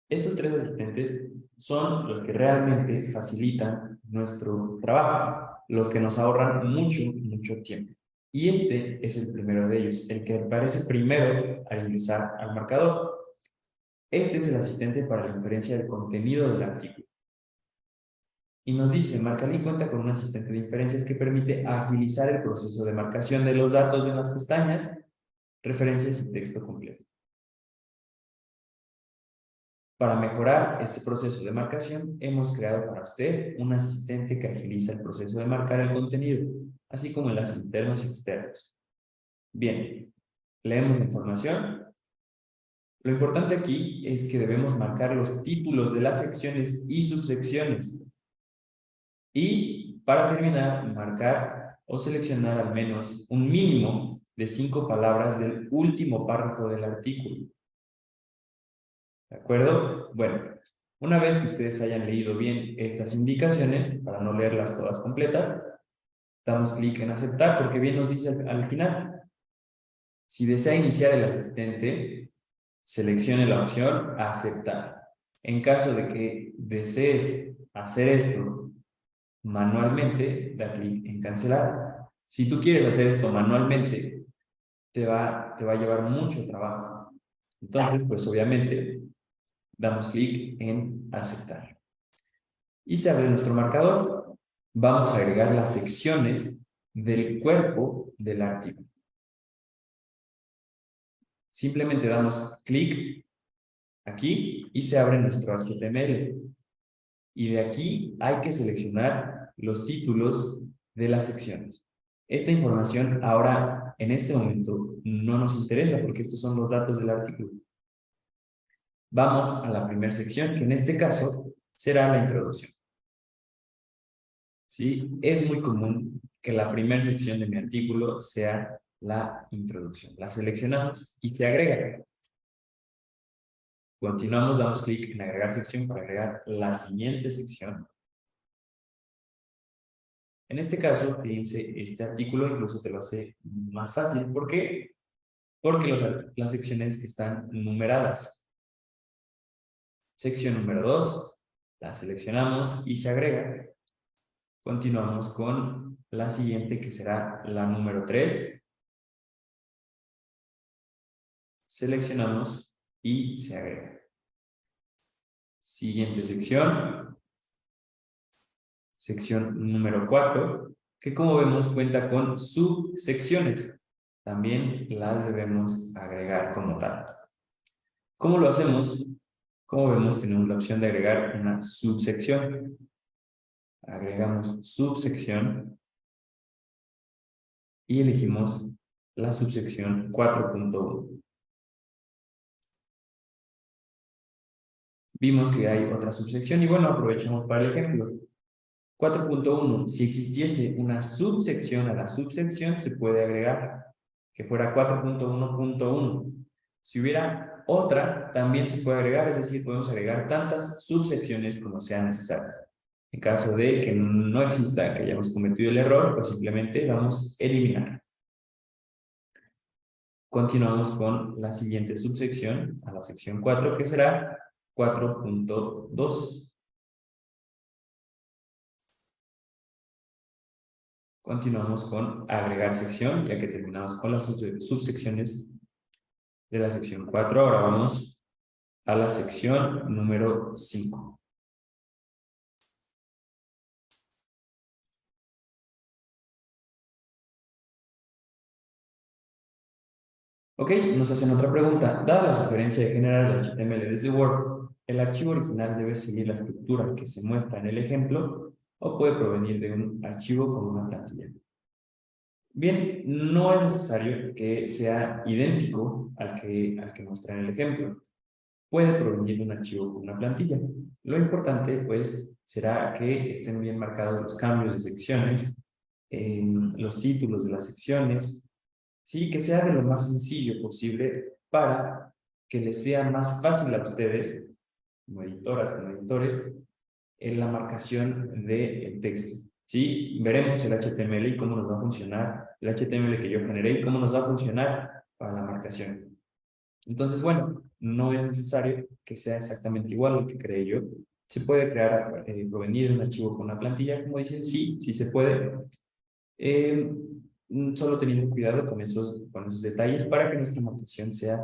Estos tres asistentes son los que realmente facilitan nuestro trabajo, los que nos ahorran mucho tiempo. Y este es el primero de ellos, el que aparece primero al ingresar al marcador. Este es el asistente para la inferencia del contenido del artículo. Y nos dice, Marcalí cuenta con un asistente de inferencias que permite agilizar el proceso de marcación de los datos en las pestañas, referencias y texto completo. Para mejorar este proceso de marcación, hemos creado para usted un asistente que agiliza el proceso de marcar el contenido, así como enlaces internos y externos. Bien, leemos la información. Lo importante aquí es que debemos marcar los títulos de las secciones y subsecciones. Y para terminar, marcar o seleccionar al menos un mínimo de 5 palabras del último párrafo del artículo. ¿De acuerdo? Bueno, una vez que ustedes hayan leído bien estas indicaciones, para no leerlas todas completas, damos clic en aceptar porque bien nos dice al final. Si desea iniciar el asistente, seleccione la opción aceptar. En caso de que desees hacer esto manualmente, da clic en cancelar. Si tú quieres hacer esto manualmente, te va a llevar mucho trabajo. Entonces, pues obviamente, damos clic en aceptar. Y se abre nuestro marcador. Vamos a agregar las secciones del cuerpo del artículo. Simplemente damos clic aquí y se abre nuestro HTML. Y de aquí hay que seleccionar los títulos de las secciones. Esta información ahora, en este momento, no nos interesa porque estos son los datos del artículo. Vamos a la primera sección, que en este caso será la introducción. ¿Sí? Es muy común que la primera sección de mi artículo sea la introducción. La seleccionamos y se agrega. Continuamos, damos clic en agregar sección para agregar la siguiente sección. En este caso, fíjense, este artículo incluso te lo hace más fácil. ¿Por qué? Porque las secciones están numeradas. Sección número 2, la seleccionamos y se agrega. Continuamos con la siguiente, que será la número 3. Seleccionamos y se agrega. Siguiente sección. Sección número 4, que como vemos cuenta con subsecciones. También las debemos agregar como tal. ¿Cómo lo hacemos? Como vemos, tenemos la opción de agregar una subsección. Agregamos subsección y elegimos la subsección 4.1. Vimos que hay otra subsección y bueno, aprovechamos para el ejemplo. 4.1. Si existiese una subsección a la subsección, se puede agregar que fuera 4.1.1. Si hubiera otra, también se puede agregar, es decir, podemos agregar tantas subsecciones como sean necesarias. En caso de que no exista, que hayamos cometido el error, pues simplemente vamos a eliminar. Continuamos con la siguiente subsección, a la sección 4, que será 4.2. Continuamos con agregar sección, ya que terminamos con las subsecciones de la sección 4. Ahora vamos a la sección número 5. Ok, nos hacen otra pregunta. Dada la sugerencia de generar el HTML desde Word, ¿el archivo original debe seguir la estructura que se muestra en el ejemplo o puede provenir de un archivo con una plantilla? Bien, no es necesario que sea idéntico al que muestra en el ejemplo. Puede provenir de un archivo con una plantilla. Lo importante, pues, será que estén bien marcados los cambios de secciones, los títulos de las secciones, sí, que sea de lo más sencillo posible para que les sea más fácil a ustedes, como editoras, como editores, en la marcación del texto. ¿Sí? Veremos el HTML y cómo nos va a funcionar, el HTML que yo generé y cómo nos va a funcionar para la marcación. Entonces, bueno, no es necesario que sea exactamente igual al que creé yo. Se puede crear, provenir de un archivo con una plantilla, como dicen, sí, sí se puede. Eh, Solo teniendo cuidado con esos detalles para que nuestra marcación sea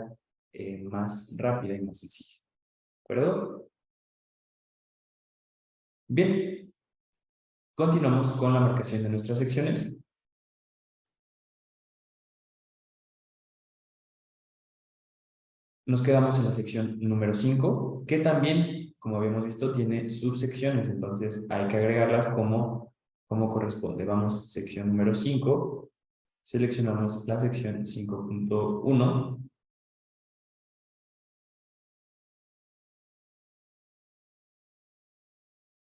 más rápida y más sencilla. ¿De acuerdo? Bien, continuamos con la marcación de nuestras secciones. Nos quedamos en la sección número 5, que también, como habíamos visto, tiene subsecciones, entonces hay que agregarlas como corresponde. Vamos, sección número 5, seleccionamos la sección 5.1,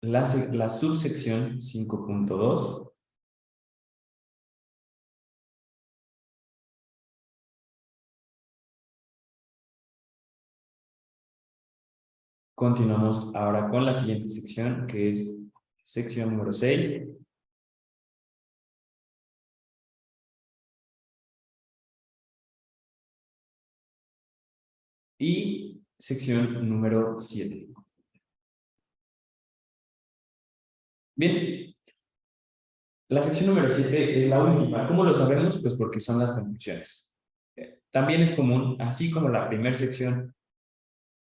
la subsección 5.2, continuamos ahora con la siguiente sección, que es sección número 6, y sección número 7. Bien, la sección número 7 es la última. ¿Cómo lo sabemos? Pues porque son las conclusiones. También es común, así como la primera sección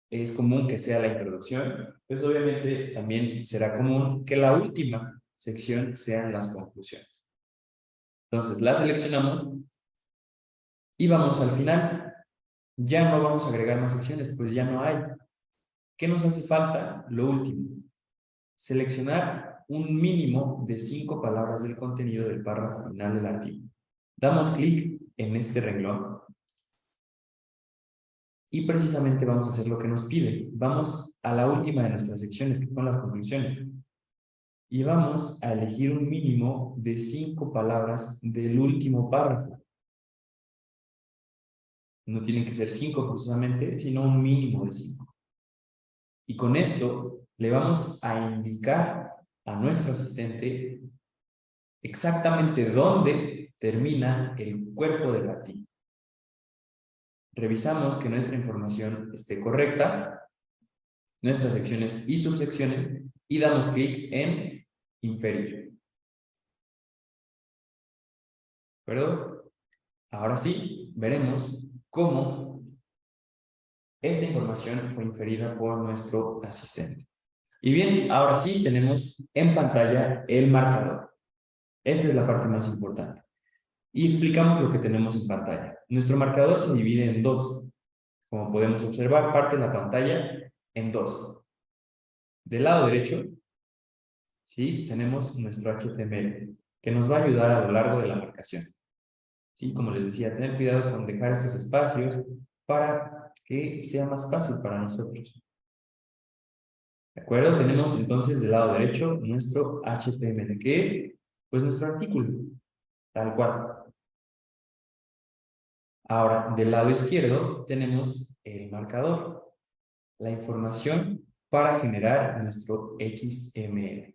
es común que sea la introducción, pues obviamente también será común que la última sección sean las conclusiones. Entonces, la seleccionamos y vamos al final. Ya no vamos a agregar más secciones, pues ya no hay. ¿Qué nos hace falta? Lo último. Seleccionar un mínimo de 5 palabras del contenido del párrafo final del artículo. Damos clic en este renglón y precisamente vamos a hacer lo que nos pide. Vamos a la última de nuestras secciones, que son las conclusiones. Y vamos a elegir un mínimo de 5 palabras del último párrafo. No tienen que ser 5 precisamente, sino un mínimo de 5. Y con esto le vamos a indicar a nuestro asistente exactamente dónde termina el cuerpo del artículo. Revisamos que nuestra información esté correcta, nuestras secciones y subsecciones, y damos clic en inferir. ¿De acuerdo? Ahora sí, veremos cómo esta información fue inferida por nuestro asistente. Y bien, ahora sí tenemos en pantalla el marcador. Esta es la parte más importante. Y explicamos lo que tenemos en pantalla. Nuestro marcador se divide en dos. Como podemos observar, parte la pantalla en dos. Del lado derecho, ¿sí? Tenemos nuestro HTML, que nos va a ayudar a lo largo de la marcación. ¿Sí? Como les decía, tener cuidado con dejar estos espacios para que sea más fácil para nosotros. ¿De acuerdo? Tenemos entonces del lado derecho nuestro HTML, que es pues nuestro artículo, tal cual. Ahora, del lado izquierdo tenemos el marcador, la información para generar nuestro XML.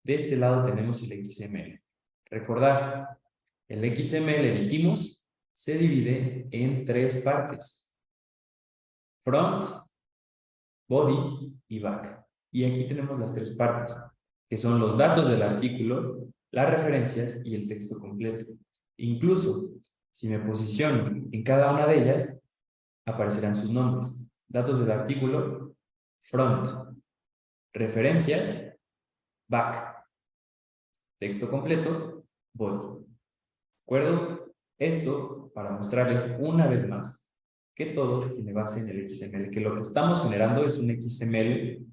De este lado tenemos el XML. Recordar, el XML, dijimos, se divide en tres partes: front, body y back. Y aquí tenemos las tres partes, que son los datos del artículo, las referencias y el texto completo. Incluso, si me posiciono en cada una de ellas, aparecerán sus nombres. Datos del artículo, front. Referencias, back. Texto completo, body. ¿De acuerdo? Esto para mostrarles una vez más que todo tiene base en el XML, que lo que estamos generando es un XML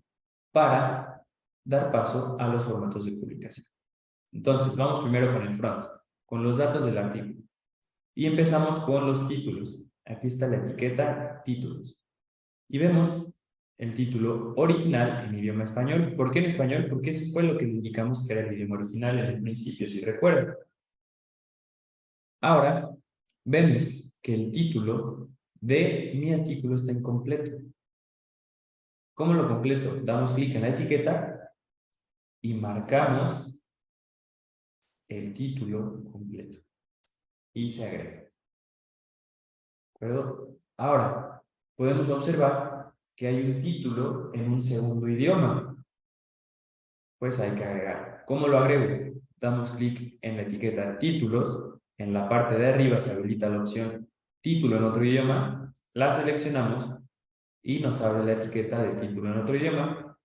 para dar paso a los formatos de publicación. Entonces, vamos primero con el front, con los datos del artículo. Y empezamos con los títulos. Aquí está la etiqueta títulos. Y vemos el título original en idioma español. ¿Por qué en español? Porque eso fue lo que le indicamos que era el idioma original en el principio, si recuerdan. Ahora, vemos que el título de mi artículo está incompleto. ¿Cómo lo completo? Damos clic en la etiqueta y marcamos el título completo. Y se agrega. ¿De acuerdo? Ahora, podemos observar que hay un título en un segundo idioma. Pues hay que agregar. ¿Cómo lo agrego? Damos clic en la etiqueta títulos. En la parte de arriba se habilita la opción título en otro idioma. La seleccionamos y nos abre la etiqueta de título en otro idioma.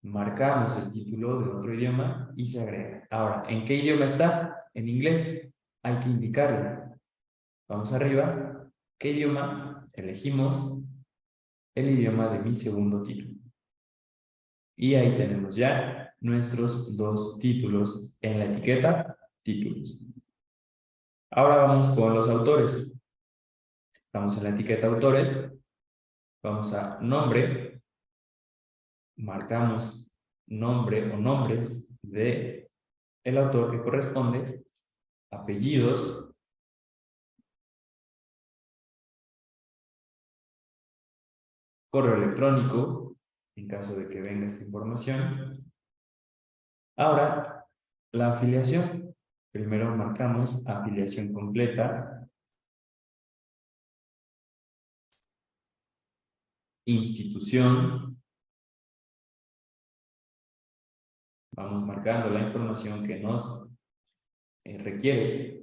Marcamos el título de otro idioma y se agrega. Ahora, ¿en qué idioma está? En inglés. Hay que indicarle. Vamos arriba. ¿Qué idioma? Elegimos el idioma de mi segundo título. Y ahí tenemos ya nuestros dos títulos en la etiqueta títulos. Ahora vamos con los autores. Estamos en la etiqueta autores. Vamos a nombre. Marcamos nombre o nombres de el autor que corresponde. Apellidos. Correo electrónico, en caso de que venga esta información. Ahora, la afiliación. Primero marcamos afiliación completa. Institución. Vamos marcando la información que nos requiere.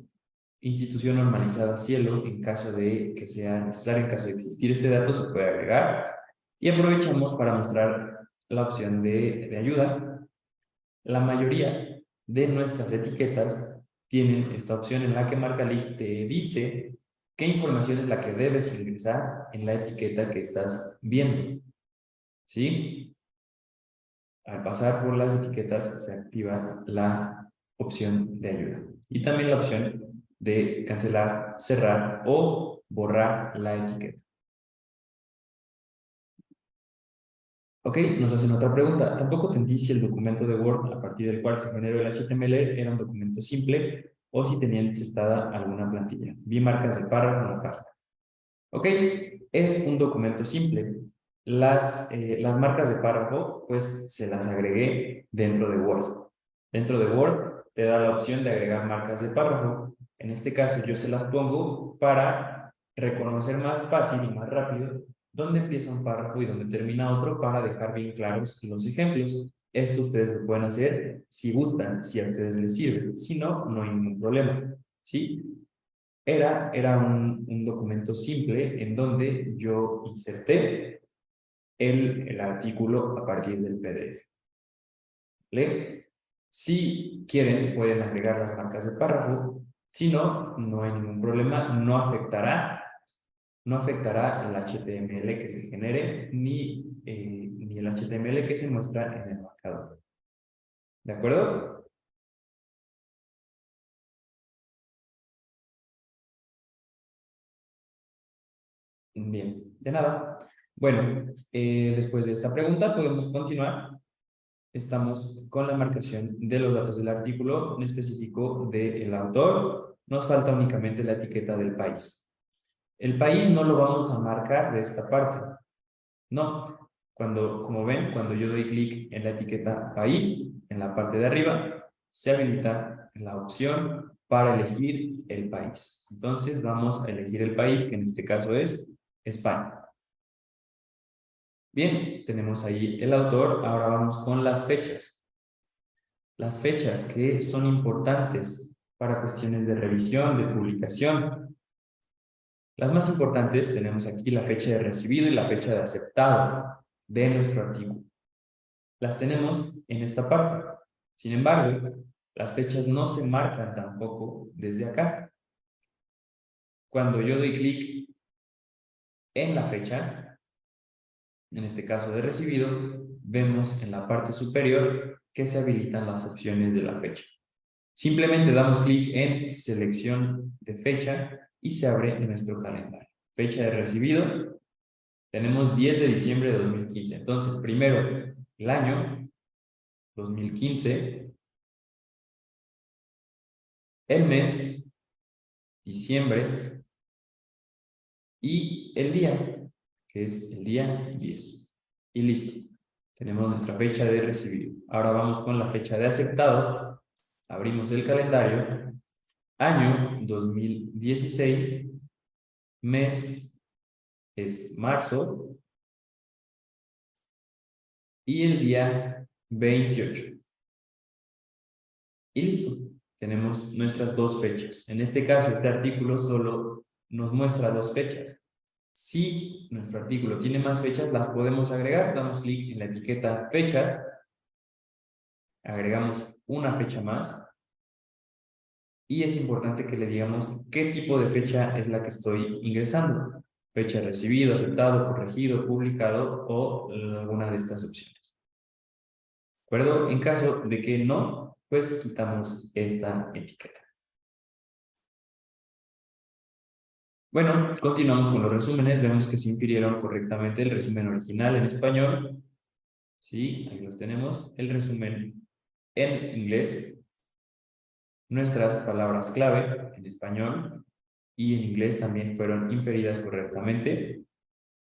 Institución normalizada cielo, en caso de que sea necesario, en caso de existir este dato, se puede agregar. Y aprovechamos para mostrar la opción de ayuda. La mayoría de nuestras etiquetas tienen esta opción en la que Marcali te dice qué información es la que debes ingresar en la etiqueta que estás viendo. ¿Sí? Al pasar por las etiquetas se activa la opción de ayuda. Y también la opción de cancelar, cerrar o borrar la etiqueta. Ok, nos hacen otra pregunta. Tampoco te entendí si el documento de Word a partir del cual se generó el HTML era un documento simple o si tenía insertada alguna plantilla. Vi marcas de párrafo en la página. Ok, es un documento simple. Las marcas de párrafo, pues se las agregué dentro de Word. Dentro de Word te da la opción de agregar marcas de párrafo. En este caso yo se las pongo para reconocer más fácil y más rápido dónde empieza un párrafo y dónde termina otro para dejar bien claros los ejemplos. Esto ustedes lo pueden hacer si gustan, si a ustedes les sirve. Si no, no hay ningún problema. ¿Sí? Era un documento simple en donde yo inserté el artículo a partir del PDF. ¿Vale? Si quieren, pueden agregar las marcas de párrafo. Si no, no hay ningún problema. No afectará el HTML que se genere ni el HTML que se muestra en el marcador. ¿De acuerdo? Bien, de nada. Bueno, después de esta pregunta podemos continuar. Estamos con la marcación de los datos del artículo, en específico del autor. Nos falta únicamente la etiqueta del país. El país no lo vamos a marcar de esta parte. No. Como ven, cuando yo doy clic en la etiqueta país, en la parte de arriba, se habilita la opción para elegir el país. Entonces vamos a elegir el país, que en este caso es España. Bien, tenemos ahí el autor. Ahora vamos con las fechas. Las fechas que son importantes para cuestiones de revisión, de publicación. Las más importantes tenemos aquí la fecha de recibido y la fecha de aceptado de nuestro artículo. Las tenemos en esta parte. Sin embargo, las fechas no se marcan tampoco desde acá. Cuando yo doy clic en la fecha, en este caso de recibido, vemos en la parte superior que se habilitan las opciones de la fecha. Simplemente damos clic en selección de fecha y se abre nuestro calendario. Fecha de recibido, tenemos 10 de diciembre de 2015. Entonces, primero, el año 2015, el mes, diciembre, y el día, que es el día 10. Y listo. Tenemos nuestra fecha de recibido. Ahora vamos con la fecha de aceptado. Abrimos el calendario. Año 2016. Mes es marzo. Y el día 28. Y listo. Tenemos nuestras dos fechas. En este caso, este artículo solo nos muestra dos fechas. Si nuestro artículo tiene más fechas, las podemos agregar. Damos clic en la etiqueta fechas. Agregamos una fecha más. Y es importante que le digamos qué tipo de fecha es la que estoy ingresando. Fecha recibido, aceptado, corregido, publicado o alguna de estas opciones. ¿De acuerdo? En caso de que no, pues quitamos esta etiqueta. Bueno, continuamos con los resúmenes. Vemos que se infirieron correctamente el resumen original en español. Sí, ahí los tenemos. El resumen en inglés. Nuestras palabras clave en español y en inglés también fueron inferidas correctamente.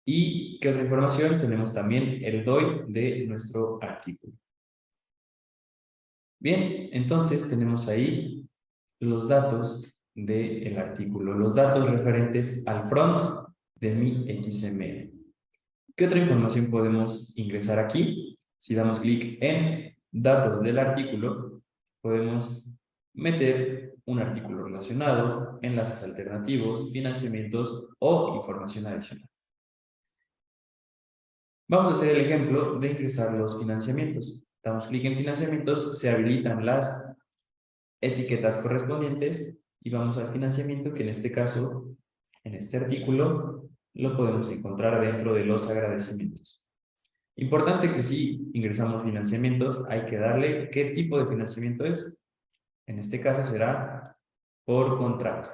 ¿Y qué otra información? Tenemos también el DOI de nuestro artículo. Bien, entonces tenemos ahí los datos del artículo, los datos referentes al front de mi XML. ¿Qué otra información podemos ingresar aquí? Si damos clic en datos del artículo, podemos meter un artículo relacionado, enlaces alternativos, financiamientos o información adicional. Vamos a hacer el ejemplo de ingresar los financiamientos. Damos clic en financiamientos, se habilitan las etiquetas correspondientes y vamos al financiamiento, que en este caso, en este artículo, lo podemos encontrar dentro de los agradecimientos. Importante que si ingresamos financiamientos, hay que darle qué tipo de financiamiento es. En este caso será por contrato.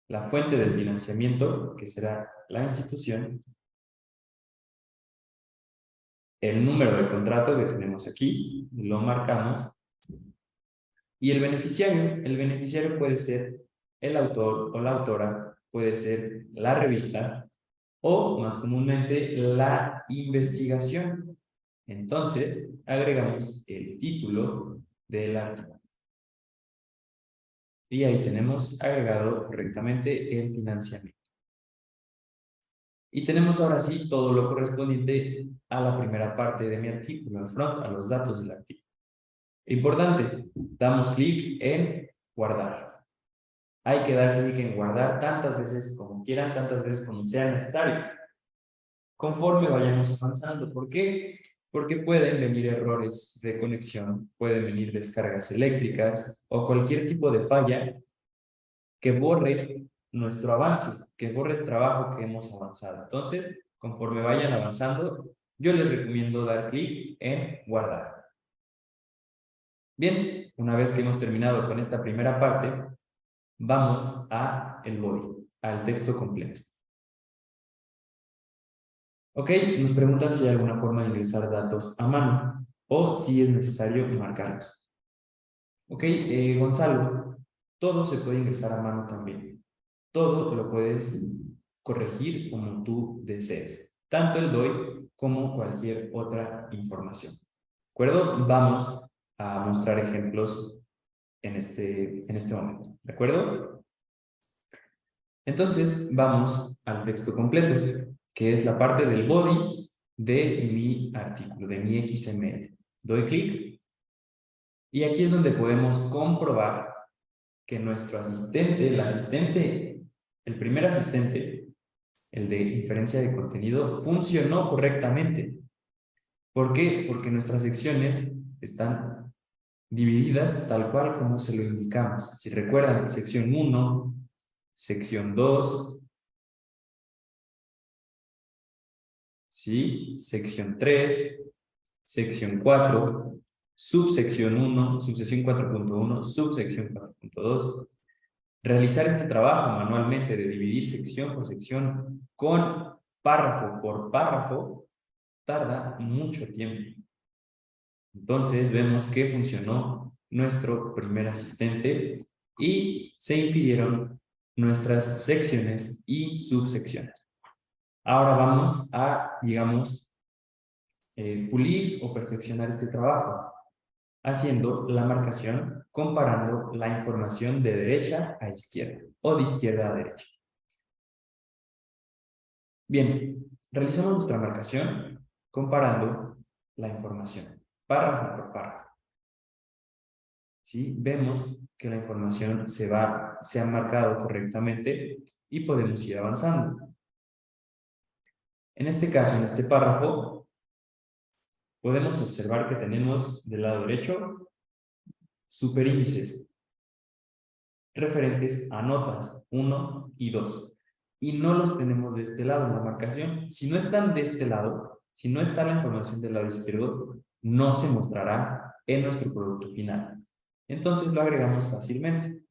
La fuente del financiamiento, que será la institución, el número de contrato que tenemos aquí, lo marcamos, y el beneficiario puede ser el autor o la autora, puede ser la revista, o más comúnmente la investigación. Entonces, agregamos el título del artículo. Y ahí tenemos agregado correctamente el financiamiento. Y tenemos ahora sí todo lo correspondiente a la primera parte de mi artículo, al front, a los datos del artículo. Importante, damos clic en guardar. Hay que dar clic en guardar tantas veces como quieran, tantas veces como sea necesario, conforme vayamos avanzando. ¿Por qué? Porque pueden venir errores de conexión, pueden venir descargas eléctricas o cualquier tipo de falla que borre nuestro avance, que borre el trabajo que hemos avanzado. Entonces, conforme vayan avanzando, yo les recomiendo dar clic en guardar. Bien, una vez que hemos terminado con esta primera parte, vamos a el body, al texto completo. Ok, nos preguntan si hay alguna forma de ingresar datos a mano o si es necesario marcarlos. Ok, Gonzalo, todo se puede ingresar a mano también. Todo lo puedes corregir como tú desees, tanto el DOI como cualquier otra información. ¿De acuerdo? Vamos a mostrar ejemplos en este momento. ¿De acuerdo? Entonces, vamos al texto completo, que es la parte del body de mi artículo, de mi XML. Doy clic y aquí es donde podemos comprobar que nuestro asistente, el primer asistente, el de inferencia de contenido, funcionó correctamente. ¿Por qué? Porque nuestras secciones están divididas tal cual como se lo indicamos. Si recuerdan, sección 1, sección 2, ¿sí? Sección 3, sección 4, subsección 1, subsección 4.1, subsección 4.2. Realizar este trabajo manualmente de dividir sección por sección con párrafo por párrafo tarda mucho tiempo. Entonces vemos que funcionó nuestro primer asistente y se infirieron nuestras secciones y subsecciones. Ahora vamos a, digamos, pulir o perfeccionar este trabajo, haciendo la marcación comparando la información de derecha a izquierda o de izquierda a derecha. Bien, realizamos nuestra marcación comparando la información, párrafo por párrafo. ¿Sí? Vemos que la información se ha marcado correctamente y podemos ir avanzando. En este caso, en este párrafo, podemos observar que tenemos del lado derecho superíndices referentes a notas 1 y 2. Y no los tenemos de este lado en la marcación. Si no están de este lado, si no está la información del lado izquierdo, no se mostrará en nuestro producto final. Entonces lo agregamos fácilmente.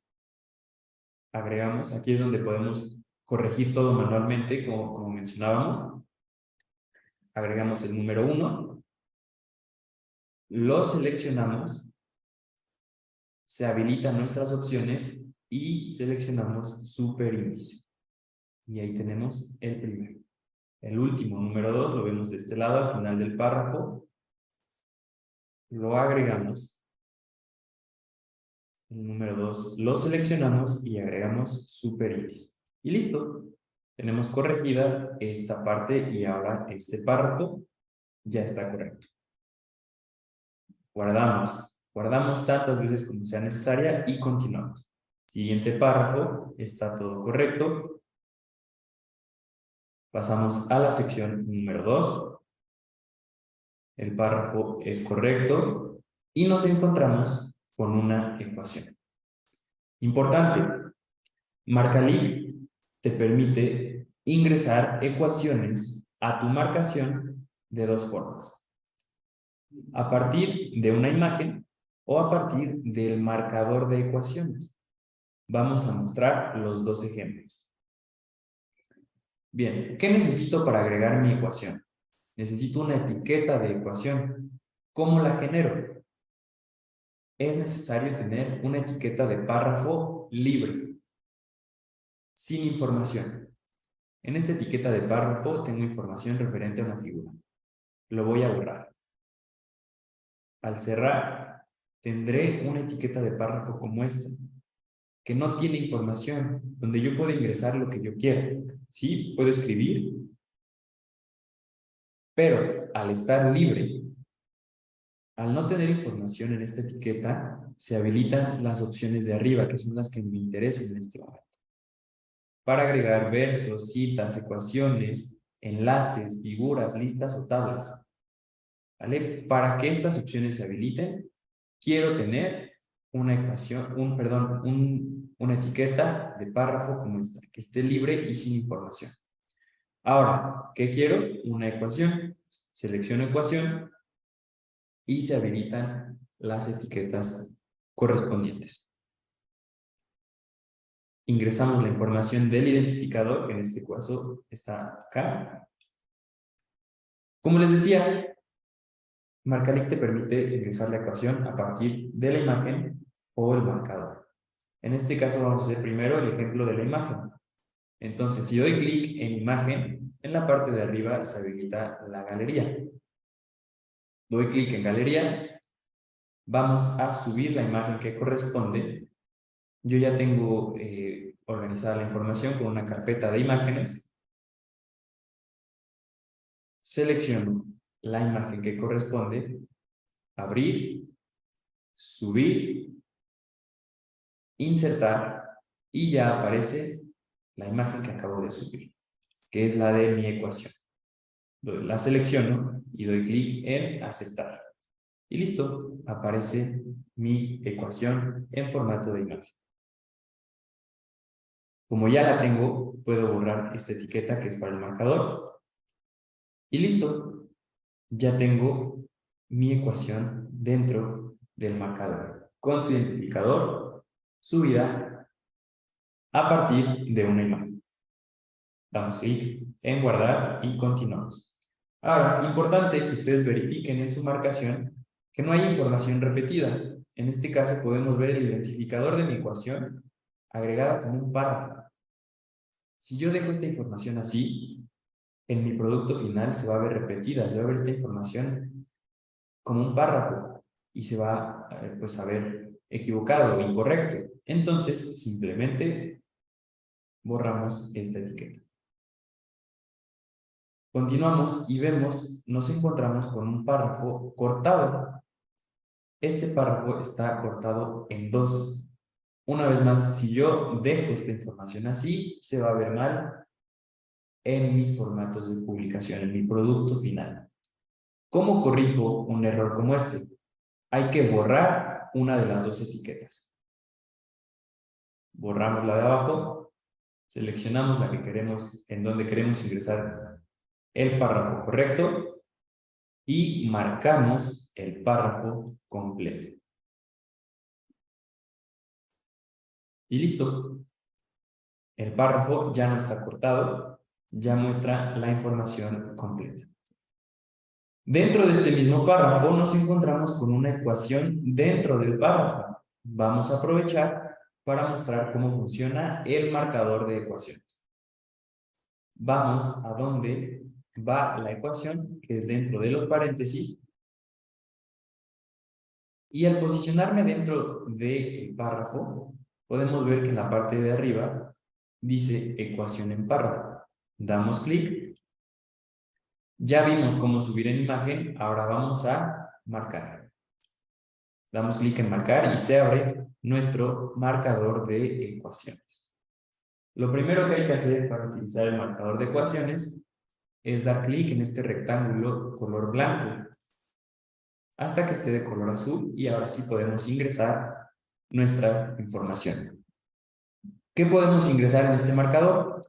Agregamos, aquí es donde podemos corregir todo manualmente, como mencionábamos. Agregamos el número 1, lo seleccionamos, se habilitan nuestras opciones y seleccionamos superíndice. Y ahí tenemos el primero. El último, número 2, lo vemos de este lado, al final del párrafo. Lo agregamos. El número 2 lo seleccionamos y agregamos superíndice. Y listo. Tenemos corregida esta parte y ahora este párrafo ya está correcto. Guardamos. Guardamos tantas veces como sea necesaria y continuamos. Siguiente párrafo, está todo correcto. Pasamos a la sección número 2. El párrafo es correcto y nos encontramos con una ecuación. Importante, MarcaLic te permite ingresar ecuaciones a tu marcación de dos formas. A partir de una imagen o a partir del marcador de ecuaciones. Vamos a mostrar los dos ejemplos. Bien, ¿qué necesito para agregar mi ecuación? Necesito una etiqueta de ecuación. ¿Cómo la genero? Es necesario tener una etiqueta de párrafo libre, sin información. En esta etiqueta de párrafo tengo información referente a una figura. Lo voy a borrar. Al cerrar, tendré una etiqueta de párrafo como esta, que no tiene información, donde yo puedo ingresar lo que yo quiera. Sí, puedo escribir, pero al estar libre, al no tener información en esta etiqueta, se habilitan las opciones de arriba, que son las que me interesan en este momento, para agregar versos, citas, ecuaciones, enlaces, figuras, listas o tablas. ¿Vale? Para que estas opciones se habiliten, quiero tener una ecuación, una etiqueta de párrafo como esta, que esté libre y sin información. Ahora, ¿qué quiero? Una ecuación. Selecciono ecuación y se habilitan las etiquetas correspondientes. Ingresamos la información del identificador, que en este caso está acá. Como les decía, Marcalic te permite ingresar la ecuación a partir de la imagen o el marcador. En este caso vamos a hacer primero el ejemplo de la imagen. Entonces, si doy clic en imagen, en la parte de arriba se habilita la galería. Doy clic en galería, vamos a subir la imagen que corresponde. Yo ya tengo organizada la información con una carpeta de imágenes. Selecciono la imagen que corresponde, abrir, subir, insertar y ya aparece la imagen que acabo de subir, que es la de mi ecuación. La selecciono y doy clic en aceptar. Y listo, aparece mi ecuación en formato de imagen. Como ya la tengo, puedo borrar esta etiqueta que es para el marcador. Y listo, ya tengo mi ecuación dentro del marcador, con su identificador, subida a partir de una imagen. Damos clic en guardar y continuamos. Ahora, importante que ustedes verifiquen en su marcación que no hay información repetida. En este caso podemos ver el identificador de mi ecuación agregada como un párrafo. Si yo dejo esta información así, en mi producto final se va a ver repetida, se va a ver esta información como un párrafo y se va pues, a ver equivocado o incorrecto. Entonces, simplemente borramos esta etiqueta. Continuamos y vemos, nos encontramos con un párrafo cortado. Este párrafo está cortado en dos. Una vez más, si yo dejo esta información así, se va a ver mal en mis formatos de publicación, en mi producto final. ¿Cómo corrijo un error como este? Hay que borrar una de las dos etiquetas. Borramos la de abajo, seleccionamos la que queremos, en donde queremos ingresar el párrafo correcto y marcamos el párrafo completo. Y listo. El párrafo ya no está cortado, ya muestra la información completa. Dentro de este mismo párrafo nos encontramos con una ecuación dentro del párrafo. Vamos a aprovechar para mostrar cómo funciona el marcador de ecuaciones. Vamos a donde va la ecuación, que es dentro de los paréntesis, y al posicionarme dentro del párrafo, podemos ver que en la parte de arriba dice ecuación en párrafo. Damos clic. Ya vimos cómo subir en imagen, ahora vamos a marcar. Damos clic en marcar y se abre nuestro marcador de ecuaciones. Lo primero que hay que hacer para utilizar el marcador de ecuaciones es dar clic en este rectángulo color blanco hasta que esté de color azul y ahora sí podemos ingresar nuestra información. ¿Qué podemos ingresar en este marcador?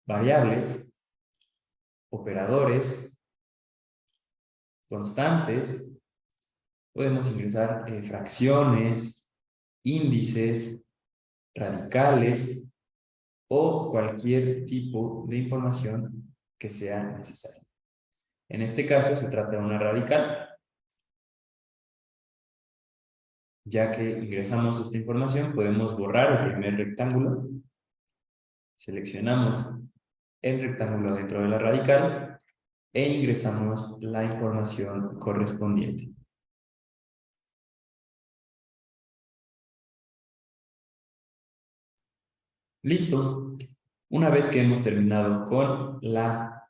Variables, operadores, constantes, podemos ingresar fracciones, índices, radicales o cualquier tipo de información que sea necesaria. En este caso se trata de una radical, ya que ingresamos esta información podemos borrar el primer rectángulo, seleccionamos el rectángulo dentro de la radical e ingresamos la información correspondiente. Listo. Una vez que hemos terminado con la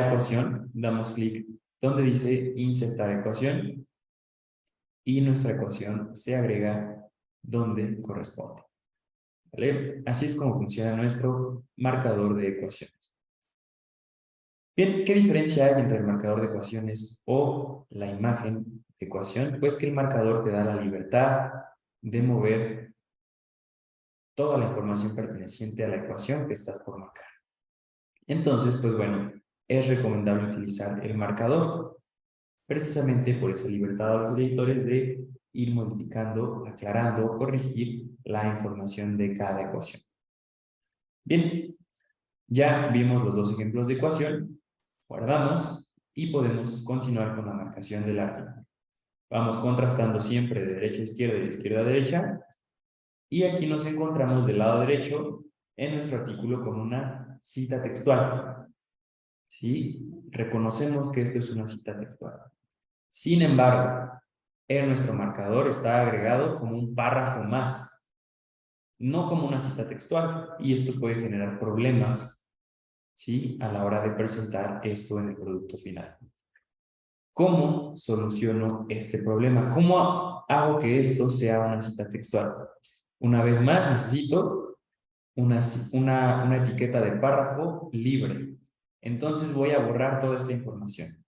ecuación, damos clic donde dice insertar ecuación y nuestra ecuación se agrega donde corresponde. ¿Vale? Así es como funciona nuestro marcador de ecuaciones. Bien, ¿qué diferencia hay entre el marcador de ecuaciones o la imagen de ecuación? Pues que el marcador te da la libertad de mover toda la información perteneciente a la ecuación que estás por marcar. Entonces, pues bueno, es recomendable utilizar el marcador, precisamente por esa libertad a los editores de ir modificando, aclarando, corregir la información de cada ecuación. Bien, ya vimos los dos ejemplos de ecuación, guardamos y podemos continuar con la marcación del artículo. Vamos contrastando siempre de derecha a izquierda y de izquierda a derecha. Y aquí nos encontramos del lado derecho en nuestro artículo con una cita textual. ¿Sí? Reconocemos que esto es una cita textual. Sin embargo, en nuestro marcador está agregado como un párrafo más, no como una cita textual. Y esto puede generar problemas, ¿sí? A la hora de presentar esto en el producto final. ¿Cómo soluciono este problema? ¿Cómo hago que esto sea una cita textual? Una vez más, necesito una etiqueta de párrafo libre. Entonces voy a borrar toda esta información.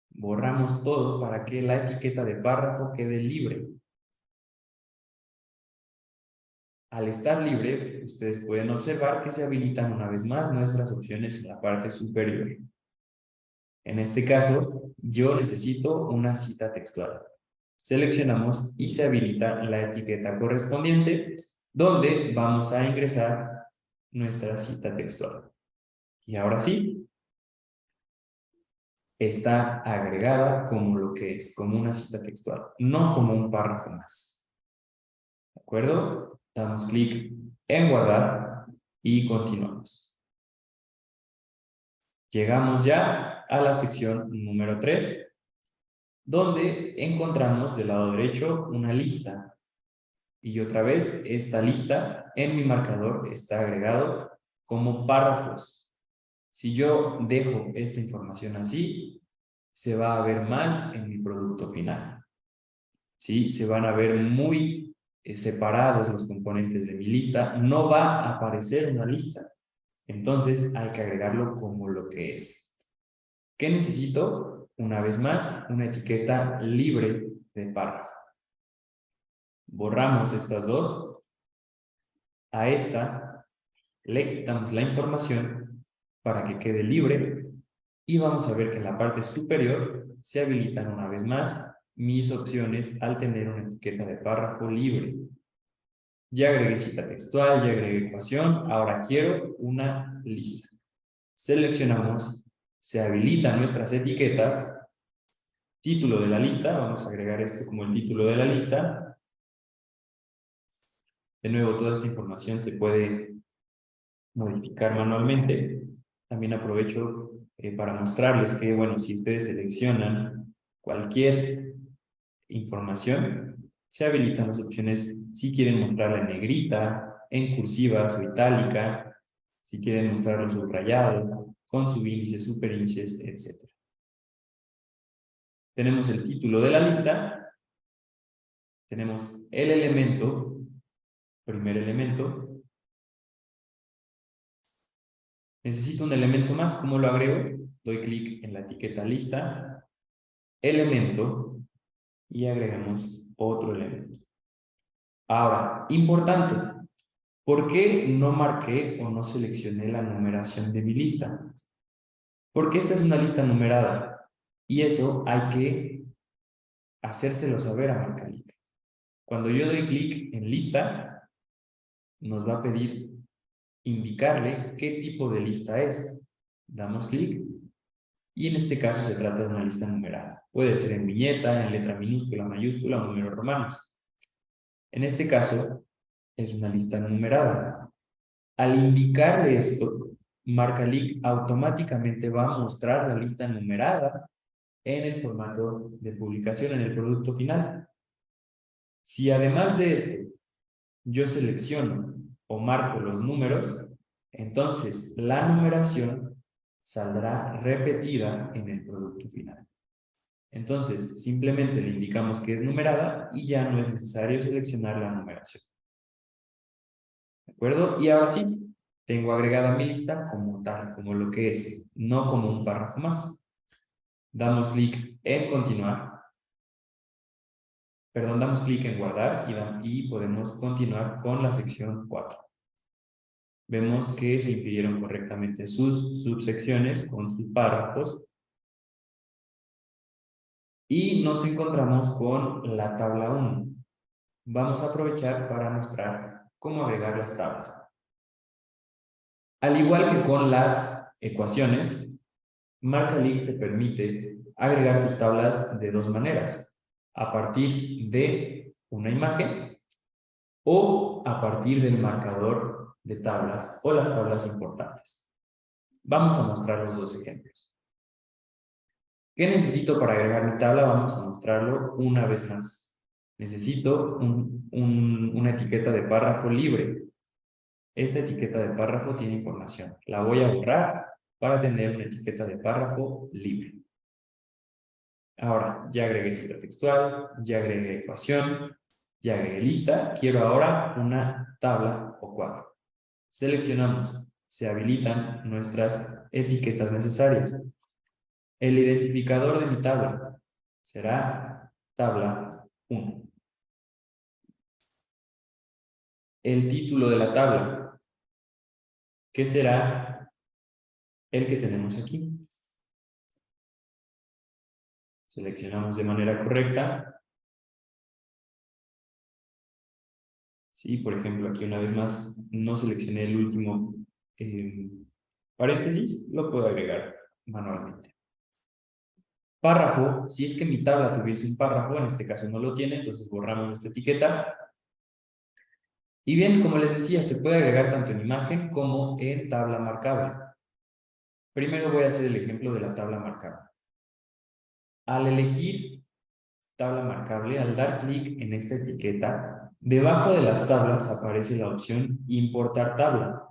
Borramos todo para que la etiqueta de párrafo quede libre. Al estar libre, ustedes pueden observar que se habilitan una vez más nuestras opciones en la parte superior. En este caso, yo necesito una cita textual. Seleccionamos y se habilita la etiqueta correspondiente, donde vamos a ingresar nuestra cita textual. Y ahora sí, está agregada como lo que es, como una cita textual, no como un párrafo más. ¿De acuerdo? Damos clic en guardar y continuamos. Llegamos ya a la sección número 3, donde encontramos del lado derecho una lista. Y otra vez, esta lista en mi marcador está agregado como párrafos. Si yo dejo esta información así, se va a ver mal en mi producto final. ¿Sí? Se van a ver muy separados los componentes de mi lista. No va a aparecer una lista. Entonces hay que agregarlo como lo que es. ¿Qué necesito? Una vez más, una etiqueta libre de párrafo. Borramos estas dos. A esta le quitamos la información para que quede libre y vamos a ver que en la parte superior se habilitan una vez más mis opciones al tener una etiqueta de párrafo libre. Ya agregué cita textual, ya agregué ecuación, ahora quiero una lista. Seleccionamos, se habilitan nuestras etiquetas, título de la lista, vamos a agregar esto como el título de la lista. De nuevo, toda esta información se puede modificar manualmente. También aprovecho para mostrarles que, bueno, si ustedes seleccionan cualquier información, se habilitan las opciones si quieren mostrarla en negrita, en cursiva o itálica, si quieren mostrarlo subrayado, con subíndices, superíndices, etc. Tenemos el título de la lista, tenemos el elemento, primer elemento. Necesito un elemento más, ¿cómo lo agrego? Doy clic en la etiqueta lista, elemento, y agregamos otro elemento. Ahora, importante, ¿por qué no marqué o no seleccioné la numeración de mi lista? Porque esta es una lista numerada y eso hay que hacérselo saber a Marcalic. Cuando yo doy clic en lista, nos va a pedir indicarle qué tipo de lista es. Damos clic y en este caso se trata de una lista numerada. Puede ser en viñeta, en letra minúscula, mayúscula o números romanos. En este caso, es una lista numerada. Al indicarle esto, Marcalic automáticamente va a mostrar la lista numerada en el formato de publicación en el producto final. Si además de esto, yo selecciono o marco los números, entonces la numeración saldrá repetida en el producto final. Entonces, simplemente le indicamos que es numerada y ya no es necesario seleccionar la numeración. ¿De acuerdo? Y ahora sí, tengo agregada mi lista como tal, como lo que es, no como un párrafo más. Damos clic en continuar. Perdón, damos clic en guardar y podemos continuar con la sección 4. Vemos que se infirieron correctamente sus subsecciones con sus párrafos. Y nos encontramos con la tabla 1. Vamos a aprovechar para mostrar cómo agregar las tablas. Al igual que con las ecuaciones, MarcaLink te permite agregar tus tablas de dos maneras. A partir de una imagen o a partir del marcador de tablas o las tablas importantes. Vamos a mostrar los dos ejemplos. ¿Qué necesito para agregar mi tabla? Vamos a mostrarlo una vez más. Necesito una etiqueta de párrafo libre. Esta etiqueta de párrafo tiene información. La voy a borrar para tener una etiqueta de párrafo libre. Ahora, ya agregué cita textual, ya agregué ecuación, ya agregué lista. Quiero ahora una tabla o cuadro. Seleccionamos. Se habilitan nuestras etiquetas necesarias. El identificador de mi tabla será tabla 1. El título de la tabla, que será el que tenemos aquí. Seleccionamos de manera correcta. Sí, por ejemplo, aquí una vez más no seleccioné el último paréntesis, lo puedo agregar manualmente. Párrafo, si es que mi tabla tuviese un párrafo, en este caso no lo tiene, entonces borramos esta etiqueta. Y bien, como les decía, se puede agregar tanto en imagen como en tabla marcable. Primero voy a hacer el ejemplo de la tabla marcable. Al elegir tabla marcable, al dar clic en esta etiqueta, debajo de las tablas aparece la opción importar tabla.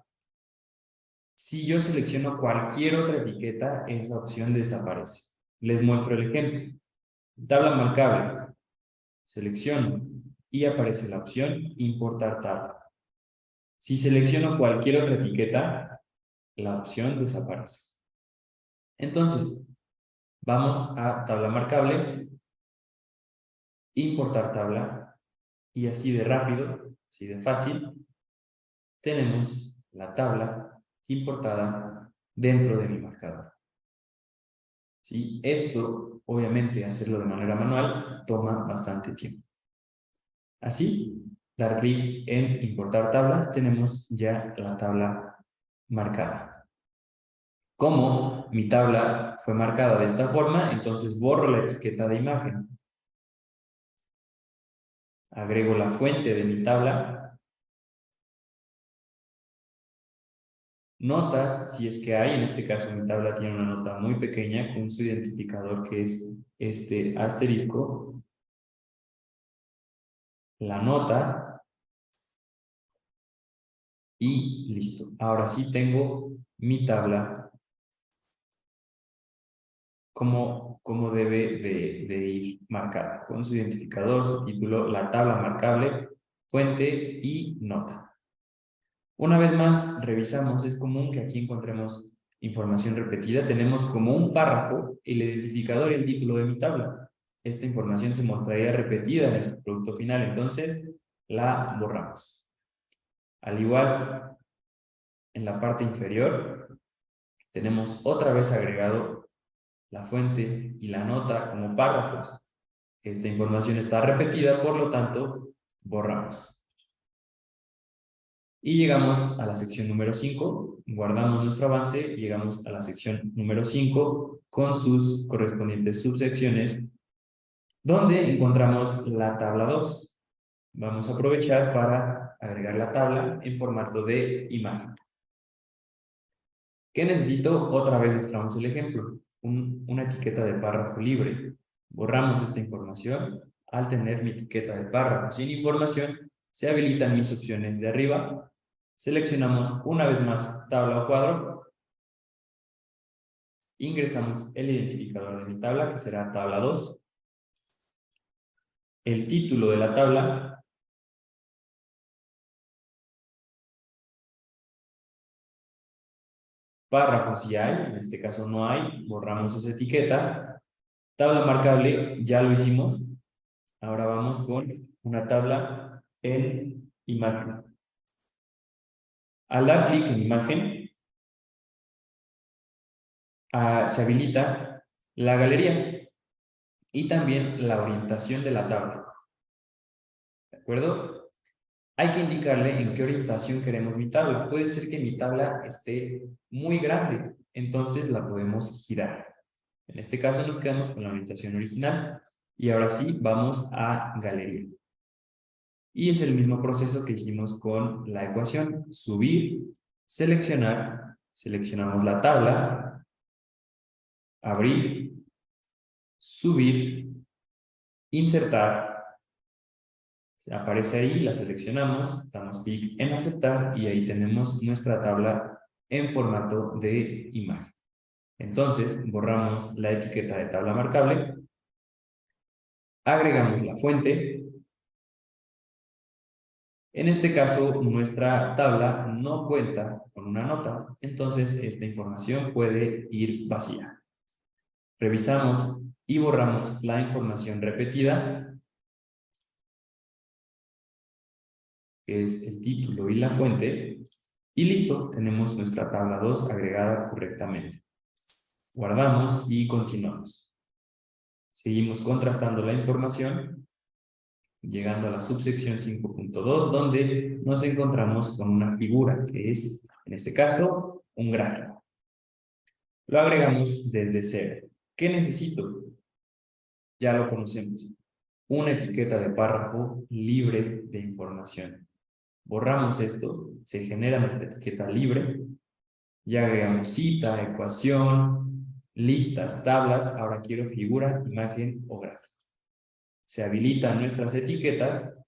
Si yo selecciono cualquier otra etiqueta, esa opción desaparece. Les muestro el ejemplo. Tabla marcable. Selecciono y aparece la opción importar tabla. Si selecciono cualquier otra etiqueta, la opción desaparece. Entonces, vamos a tabla marcable, importar tabla, y así de rápido, así de fácil, tenemos la tabla importada dentro de mi marcador. ¿Sí? Esto, obviamente, hacerlo de manera manual toma bastante tiempo. Así, dar clic en importar tabla, tenemos ya la tabla marcada. Como mi tabla fue marcada de esta forma, entonces borro la etiqueta de imagen. Agrego la fuente de mi tabla. Notas, si es que hay, en este caso mi tabla tiene una nota muy pequeña con su identificador que es este asterisco. La nota. Y listo. Ahora sí tengo mi tabla como debe de ir marcada, con su identificador, su título, la tabla marcable, fuente y nota. Una vez más, revisamos, es común que aquí encontremos información repetida. Tenemos como un párrafo el identificador y el título de mi tabla. Esta información se mostraría repetida en nuestro producto final, entonces la borramos. Al igual, en la parte inferior, tenemos otra vez agregado la fuente y la nota como párrafos. Esta información está repetida, por lo tanto, borramos. Y llegamos a la sección número 5, guardamos nuestro avance, llegamos a la sección número 5 con sus correspondientes subsecciones, donde encontramos la tabla 2. Vamos a aprovechar para agregar la tabla en formato de imagen. ¿Qué necesito? Otra vez mostramos el ejemplo. Una etiqueta de párrafo libre. Borramos esta información al tener mi etiqueta de párrafo sin información Se habilitan mis opciones de arriba. Seleccionamos una vez más tabla o cuadro. Ingresamos el identificador de mi tabla, que será tabla 2. El título de la tabla. Párrafos si hay, en este caso no hay, borramos esa etiqueta. Tabla marcable, ya lo hicimos. Ahora vamos con una tabla en imagen. Al dar clic en imagen, se habilita la galería y también la orientación de la tabla. ¿De acuerdo? Hay que indicarle en qué orientación queremos mi tabla. Puede ser que mi tabla esté muy grande, entonces la podemos girar. En este caso nos quedamos con la orientación original. Y ahora sí, vamos a galería. Y es el mismo proceso que hicimos con la ecuación. Subir, seleccionar, seleccionamos la tabla, abrir, subir, insertar. Aparece ahí, la seleccionamos, damos clic en aceptar y ahí tenemos nuestra tabla en formato de imagen. Entonces, borramos la etiqueta de tabla marcable, agregamos la fuente. En este caso, nuestra tabla no cuenta con una nota, entonces esta información puede ir vacía. Revisamos y borramos la información repetida, que es el título y la fuente, y listo, tenemos nuestra tabla 2 agregada correctamente. Guardamos y continuamos. Seguimos contrastando la información, llegando a la subsección 5.2, donde nos encontramos con una figura, que es, en este caso, un gráfico. Lo agregamos desde cero. ¿Qué necesito? Ya lo conocemos. Una etiqueta de párrafo libre de información. Borramos esto, se genera nuestra etiqueta libre, ya agregamos cita, ecuación, listas, tablas, ahora quiero figura, imagen o gráfico. Se habilitan nuestras etiquetas,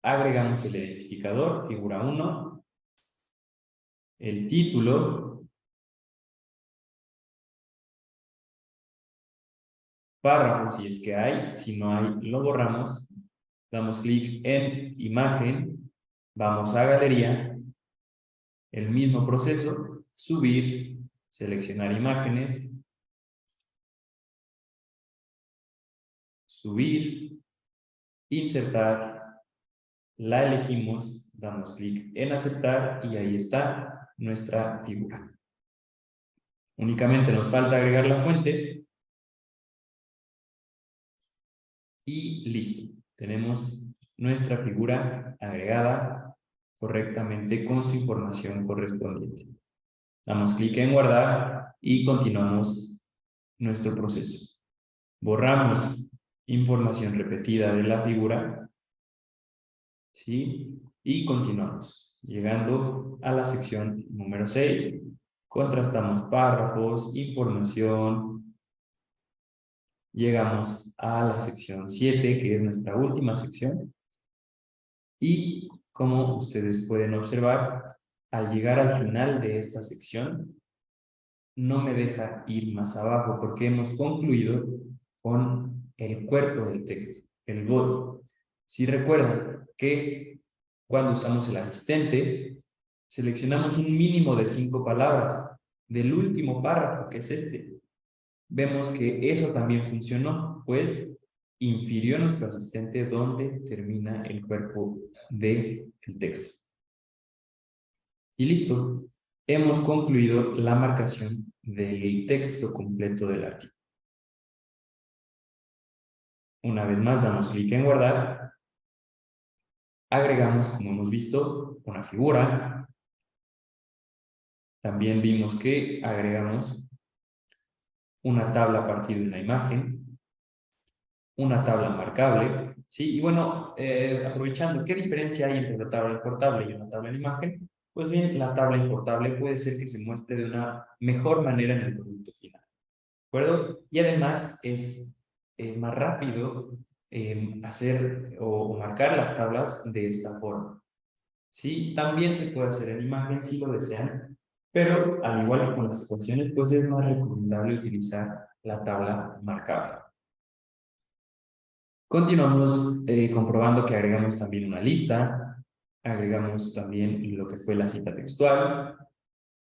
agregamos el identificador, figura 1, el título, párrafo si es que hay, si no hay lo borramos, damos clic en imagen, vamos a galería, el mismo proceso, subir, seleccionar imágenes, subir, insertar, la elegimos, damos clic en aceptar y ahí está nuestra figura. Únicamente nos falta agregar la fuente y listo. Tenemos nuestra figura agregada correctamente con su información correspondiente. Damos clic en guardar y continuamos nuestro proceso. Borramos información repetida de la figura, ¿sí? Y continuamos, llegando a la sección número 6. Contrastamos párrafos, información. Llegamos a la sección 7, que es nuestra última sección. Y como ustedes pueden observar, al llegar al final de esta sección, no me deja ir más abajo porque hemos concluido con el cuerpo del texto, el body. Si recuerdan que cuando usamos el asistente, seleccionamos un mínimo de 5 palabras del último párrafo, que es este. Vemos que eso también funcionó, pues infirió nuestro asistente donde termina el cuerpo del texto. Y listo, hemos concluido la marcación del texto completo del artículo. Una vez más damos clic en guardar. Agregamos, como hemos visto, una figura. También vimos que agregamos una tabla a partir de una imagen, una tabla marcable, ¿sí? Y bueno, aprovechando, ¿qué diferencia hay entre la tabla importable y una tabla en imagen? Pues bien, la tabla importable puede ser que se muestre de una mejor manera en el producto final, ¿de acuerdo? Y además es más rápido hacer o marcar las tablas de esta forma. ¿Sí? También se puede hacer en imagen si lo desean, pero al igual que con las ecuaciones, pues es más recomendable utilizar la tabla marcable. Continuamos comprobando que agregamos también una lista, agregamos también lo que fue la cita textual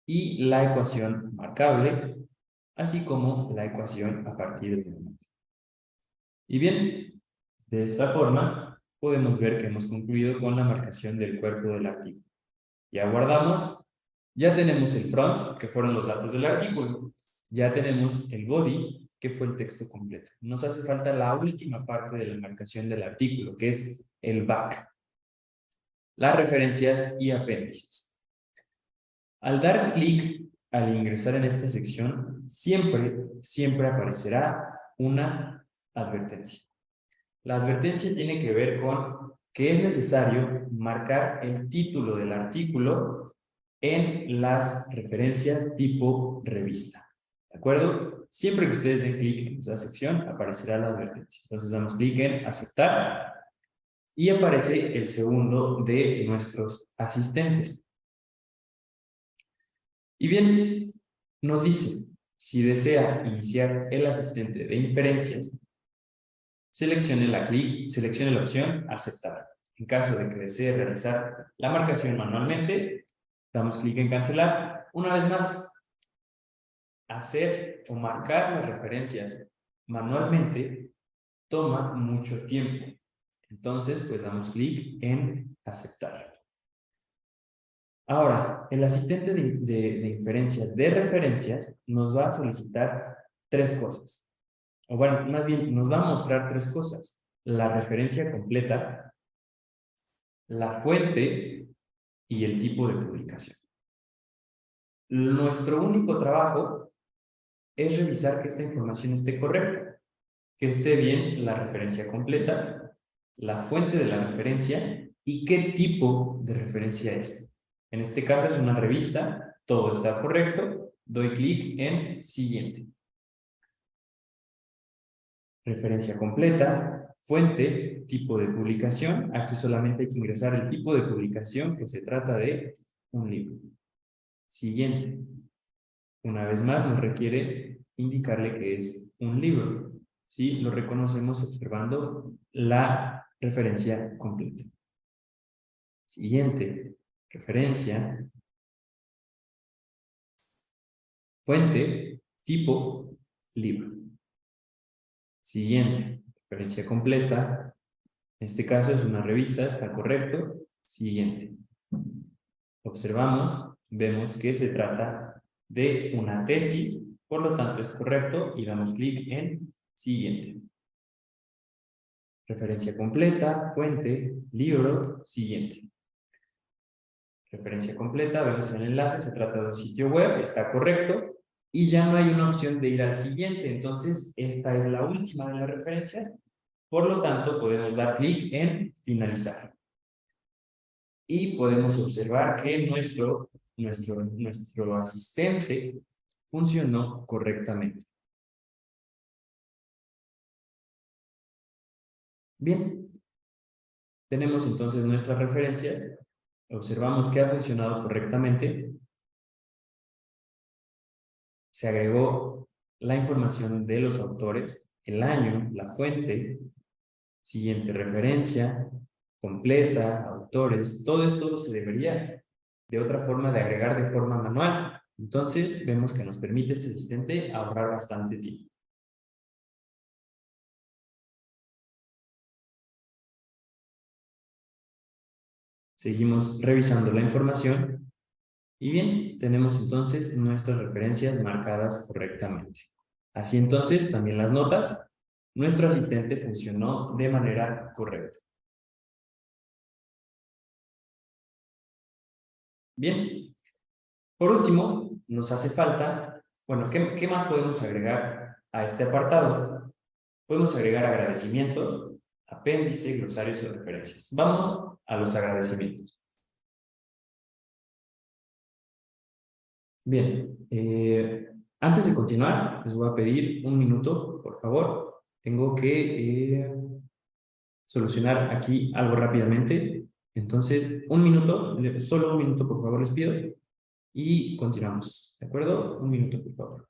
y la ecuación marcable, así como la ecuación a partir de una. Y bien, de esta forma podemos ver que hemos concluido con la marcación del cuerpo del artículo. Ya guardamos, ya tenemos el front, que fueron los datos del artículo, ya tenemos el body, que fue el texto completo. Nos hace falta la última parte de la marcación del artículo, que es el back, las referencias y apéndices. Al dar clic al ingresar en esta sección, siempre aparecerá una advertencia. La advertencia tiene que ver con que es necesario marcar el título del artículo en las referencias tipo revista. ¿De acuerdo? Siempre que ustedes den clic en esa sección, aparecerá la advertencia. Entonces damos clic en aceptar y aparece el segundo de nuestros asistentes. Y bien, nos dice, si desea iniciar el asistente de inferencias, seleccione la opción aceptar. En caso de que desee realizar la marcación manualmente, damos clic en cancelar. Una vez más, hacer o marcar las referencias manualmente toma mucho tiempo. Entonces, pues damos clic en aceptar. Ahora, el asistente de inferencias de referencias nos va a solicitar tres cosas. O bueno, más bien, nos va a mostrar tres cosas. La referencia completa, la fuente y el tipo de publicación. Nuestro único trabajo es revisar que esta información esté correcta, que esté bien la referencia completa, la fuente de la referencia y qué tipo de referencia es. En este caso es una revista, todo está correcto, doy clic en siguiente. Referencia completa, fuente, tipo de publicación. Aquí solamente hay que ingresar el tipo de publicación, que se trata de un libro. Siguiente. Una vez más nos requiere indicarle que es un libro. ¿Sí? Lo reconocemos observando la referencia completa. Siguiente. Referencia. Fuente, tipo, libro. Siguiente. Referencia completa. En este caso es una revista, está correcto. Siguiente. Observamos, vemos que se trata de una tesis, por lo tanto es correcto y damos clic en siguiente. Referencia completa, fuente, libro, siguiente. Referencia completa, vemos el enlace, se trata de un sitio web, está correcto y ya no hay una opción de ir al siguiente, entonces esta es la última de las referencias, por lo tanto podemos dar clic en finalizar. Y podemos observar que nuestro asistente funcionó correctamente. Bien, tenemos entonces nuestras referencias, observamos que ha funcionado correctamente, se agregó la información de los autores, el año, la fuente, siguiente referencia, completa, autores, todo esto se debería de otra forma de agregar de forma manual. Entonces, vemos que nos permite este asistente ahorrar bastante tiempo. Seguimos revisando la información y bien, tenemos entonces nuestras referencias marcadas correctamente. Así entonces, también las notas, nuestro asistente funcionó de manera correcta. Bien, por último, nos hace falta, bueno, ¿qué más podemos agregar a este apartado? Podemos agregar agradecimientos, apéndice, glosarios y referencias. Vamos a los agradecimientos. Bien, antes de continuar, les voy a pedir un minuto, por favor. Tengo que solucionar aquí algo rápidamente. Entonces, un minuto, solo un minuto por favor les pido, y continuamos, ¿de acuerdo? Un minuto por favor.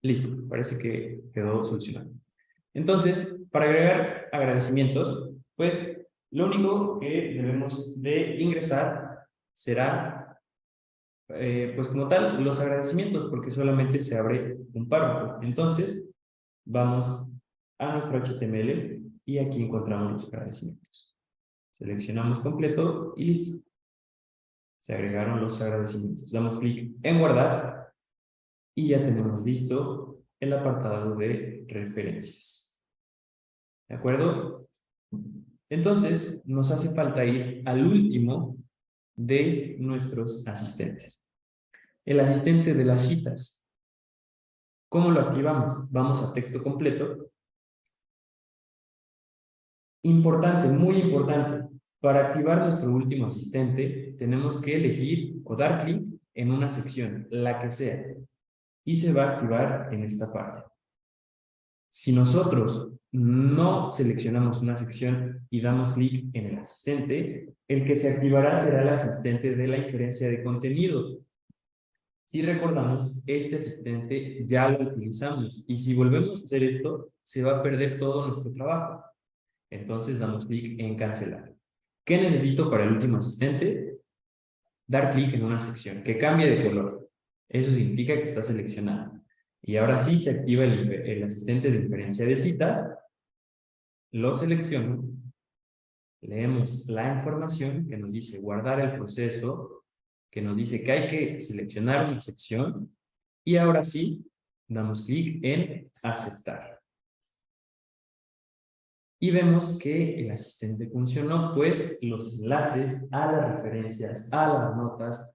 Listo, parece que quedó solucionado. Entonces, para agregar agradecimientos, pues lo único que debemos de ingresar será, pues como tal, los agradecimientos, porque solamente se abre un párrafo. Entonces, vamos a nuestro HTML y aquí encontramos los agradecimientos. Seleccionamos completo y listo. Se agregaron los agradecimientos. Damos clic en guardar y ya tenemos listo el apartado de referencias. ¿De acuerdo? Entonces, nos hace falta ir al último de nuestros asistentes. El asistente de las citas. ¿Cómo lo activamos? Vamos a texto completo. Importante, muy importante. Para activar nuestro último asistente, tenemos que elegir o dar clic en una sección, la que sea, y se va a activar en esta parte. Si nosotros no seleccionamos una sección y damos clic en el asistente, el que se activará será el asistente de la inferencia de contenido. Si recordamos, este asistente ya lo utilizamos y si volvemos a hacer esto, se va a perder todo nuestro trabajo. Entonces damos clic en cancelar. ¿Qué necesito para el último asistente? Dar clic en una sección que cambie de color. Eso significa que está seleccionado. Y ahora sí se activa el asistente de inferencia de citas. Lo selecciono. Leemos la información que nos dice guardar el proceso, que nos dice que hay que seleccionar una sección. Y ahora sí, damos clic en aceptar. Y vemos que el asistente funcionó, pues los enlaces a las referencias, a las notas,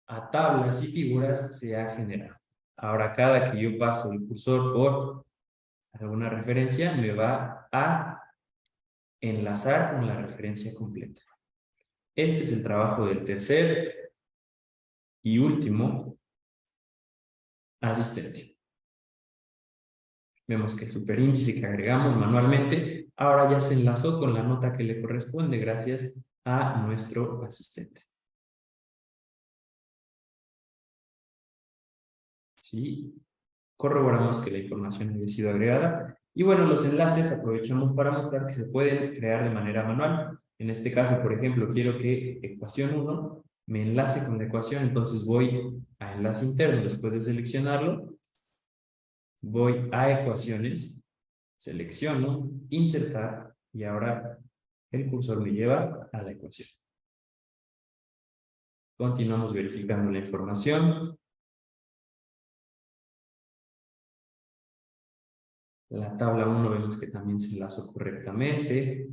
a tablas y figuras se ha generado. Ahora, cada que yo paso el cursor por alguna referencia, me va a enlazar con la referencia completa. Este es el trabajo del tercer y último asistente. Vemos que el superíndice que agregamos manualmente ahora ya se enlazó con la nota que le corresponde gracias a nuestro asistente. ¿Sí? Corroboramos que la información haya sido agregada. Y bueno, los enlaces aprovechamos para mostrar que se pueden crear de manera manual. En este caso, por ejemplo, quiero que ecuación 1 me enlace con la ecuación, entonces voy a enlace interno después de seleccionarlo, voy a ecuaciones, selecciono, insertar y ahora el cursor me lleva a la ecuación. Continuamos verificando la información. La tabla 1 vemos que también se enlazó correctamente,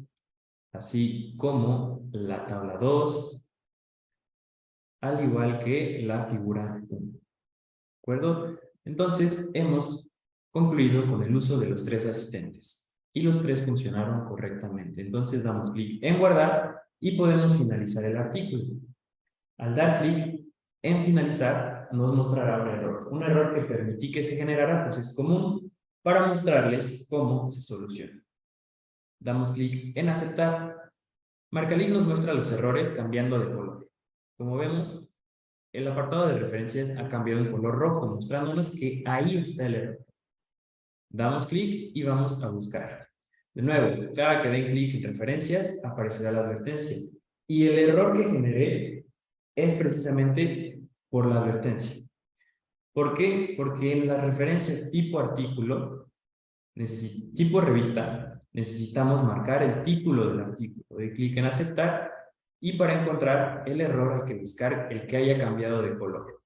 así como la tabla 2, al igual que la figura 1. ¿De acuerdo? Entonces, hemos concluido con el uso de los tres asistentes y los tres funcionaron correctamente. Entonces, damos clic en guardar y podemos finalizar el artículo. Al dar clic en finalizar, nos mostrará un error. Un error que permití que se generara, pues es común, para mostrarles cómo se soluciona. Damos clic en aceptar. Marcalink nos muestra los errores cambiando de color. Como vemos, el apartado de referencias ha cambiado en color rojo, mostrándonos que ahí está el error. Damos clic y vamos a buscar. De nuevo, cada que den clic en referencias, aparecerá la advertencia. Y el error que generé es precisamente por la advertencia. ¿Por qué? Porque en las referencias tipo artículo, tipo revista, necesitamos marcar el título del artículo. Doy clic en aceptar y para encontrar el error hay que buscar el que haya cambiado de color.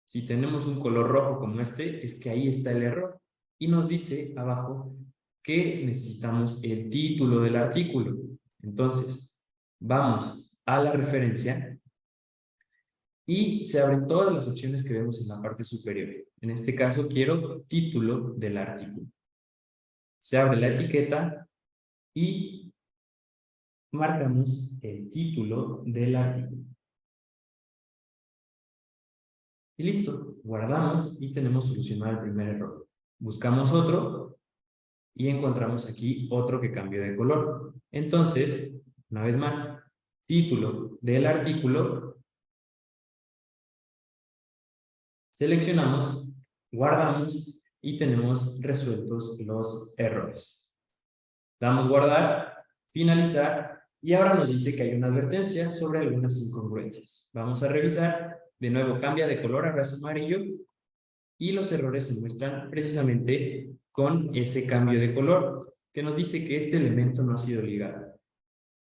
Si tenemos un color rojo como este, es que ahí está el error. Y nos dice abajo que necesitamos el título del artículo. Entonces, vamos a la referencia y se abren todas las opciones que vemos en la parte superior. En este caso, quiero título del artículo. Se abre la etiqueta y marcamos el título del artículo. Y listo, guardamos y tenemos solucionado el primer error. Buscamos otro y encontramos aquí otro que cambió de color. Entonces, una vez más, título del artículo, seleccionamos, guardamos y tenemos resueltos los errores. Damos guardar, finalizar y ahora nos dice que hay una advertencia sobre algunas incongruencias. Vamos a revisar, de nuevo cambia de color, ahora es amarillo y los errores se muestran precisamente con ese cambio de color que nos dice que este elemento no ha sido ligado.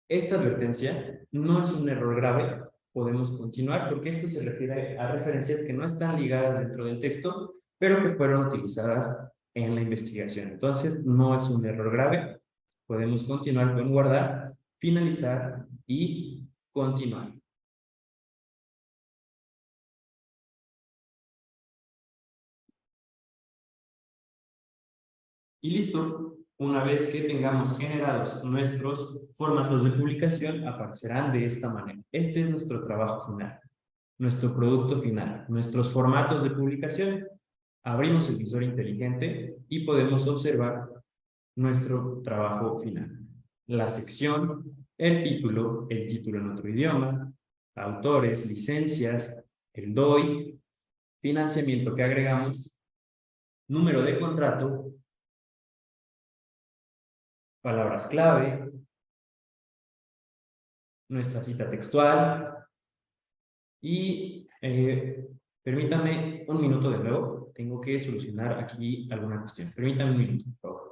Esta advertencia no es un error grave, podemos continuar porque esto se refiere a referencias que no están ligadas dentro del texto, pero que fueron utilizadas en la investigación. Entonces, no es un error grave, podemos continuar con guardar, finalizar y continuar. Y listo, una vez que tengamos generados nuestros formatos de publicación, aparecerán de esta manera. Este es nuestro trabajo final, nuestro producto final, nuestros formatos de publicación. Abrimos el visor inteligente y podemos observar nuestro trabajo final. La sección, el título en otro idioma, autores, licencias, el DOI, financiamiento que agregamos, número de contrato, palabras clave, nuestra cita textual y permítame un minuto de nuevo, tengo que solucionar aquí alguna cuestión. Permítame un minuto, por favor.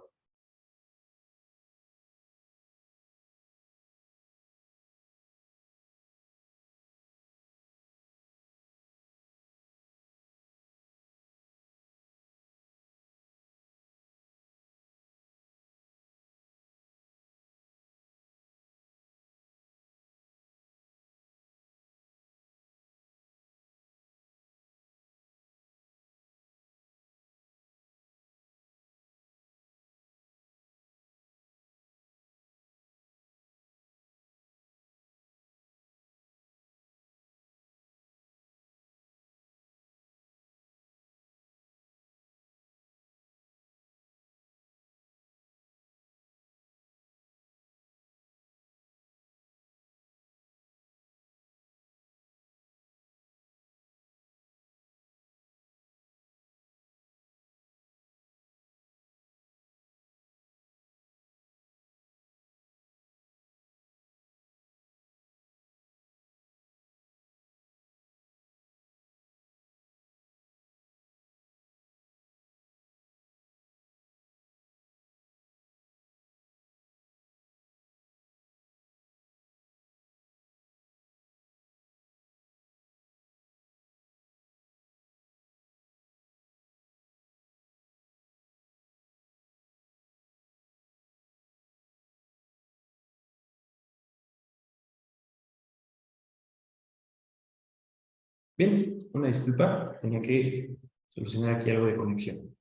Bien, una disculpa, tenía que solucionar aquí algo de conexión.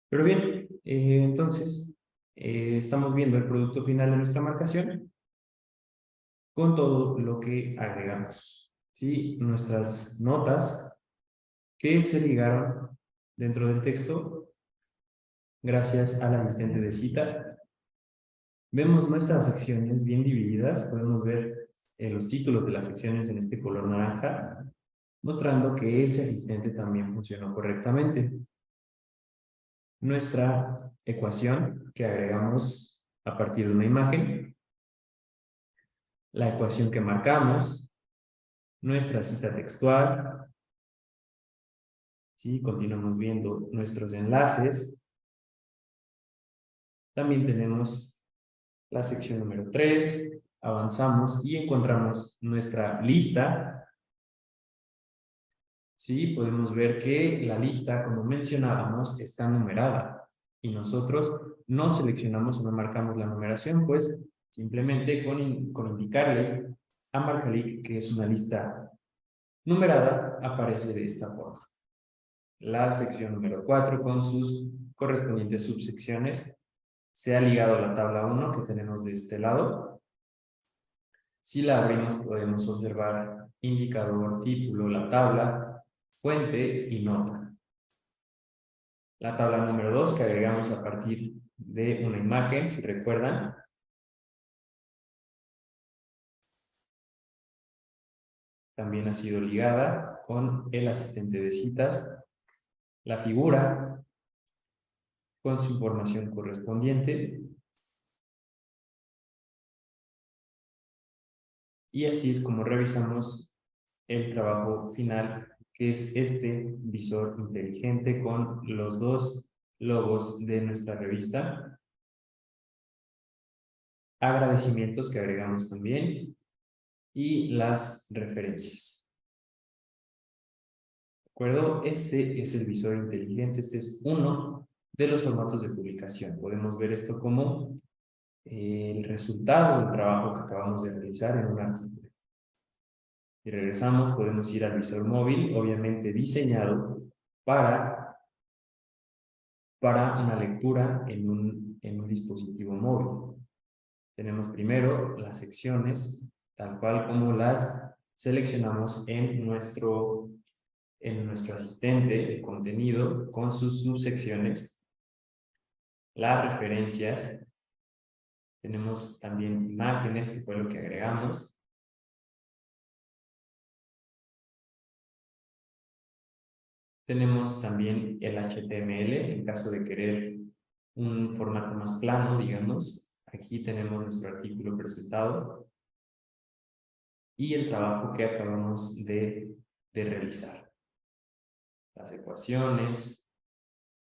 Pero bien, entonces, estamos viendo el producto final de nuestra marcación con todo lo que agregamos. ¿Sí? Nuestras notas que se ligaron dentro del texto gracias al asistente de citas. Vemos nuestras secciones bien divididas, podemos ver los títulos de las secciones en este color naranja, mostrando que ese asistente también funcionó correctamente. Nuestra ecuación que agregamos a partir de una imagen, la ecuación que marcamos, nuestra cita textual, ¿sí? Continuamos viendo nuestros enlaces. También tenemos la sección número 3, avanzamos y encontramos nuestra lista. Sí, podemos ver que la lista, como mencionábamos, está numerada y nosotros no seleccionamos o no marcamos la numeración, pues simplemente con indicarle a Marcalic que es una lista numerada, aparece de esta forma. La sección número 4 con sus correspondientes subsecciones se ha ligado a la tabla 1 que tenemos de este lado. Si la abrimos, podemos observar indicador, título, la tabla, fuente y nota. La tabla número 2 que agregamos a partir de una imagen, si recuerdan. También ha sido ligada con el asistente de citas, la figura con su información correspondiente. Y así es como revisamos el trabajo final, que es este visor inteligente con los dos logos de nuestra revista. Agradecimientos que agregamos también y las referencias. ¿De acuerdo? Este es el visor inteligente, este es uno de los formatos de publicación. Podemos ver esto como el resultado del trabajo que acabamos de realizar en un artículo. Y regresamos, podemos ir al visor móvil, obviamente diseñado para una lectura en un dispositivo móvil. Tenemos primero las secciones, tal cual como las seleccionamos en nuestro asistente de contenido con sus subsecciones, las referencias, tenemos también imágenes, que fue lo que agregamos, tenemos también el HTML, en caso de querer un formato más plano, digamos. Aquí tenemos nuestro artículo presentado y el trabajo que acabamos de realizar. Las ecuaciones,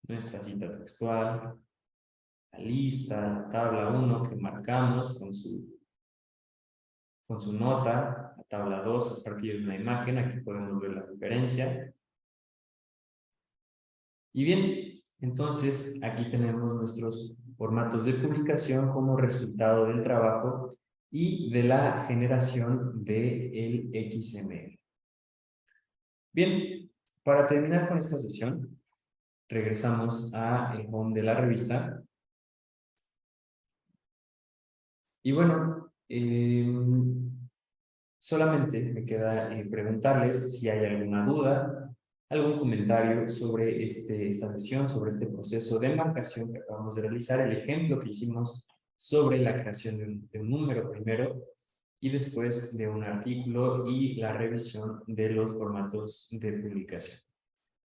nuestra cita textual, la lista, la tabla 1 que marcamos con su nota, la tabla 2 a partir de una imagen, aquí podemos ver la referencia. Y bien, entonces aquí tenemos nuestros formatos de publicación como resultado del trabajo y de la generación del XML. Bien, para terminar con esta sesión, regresamos al home de la revista. Y bueno, solamente me queda preguntarles si hay alguna duda, algún comentario sobre esta sesión, sobre este proceso de marcación que acabamos de realizar, el ejemplo que hicimos sobre la creación de un número primero y después de un artículo y la revisión de los formatos de publicación.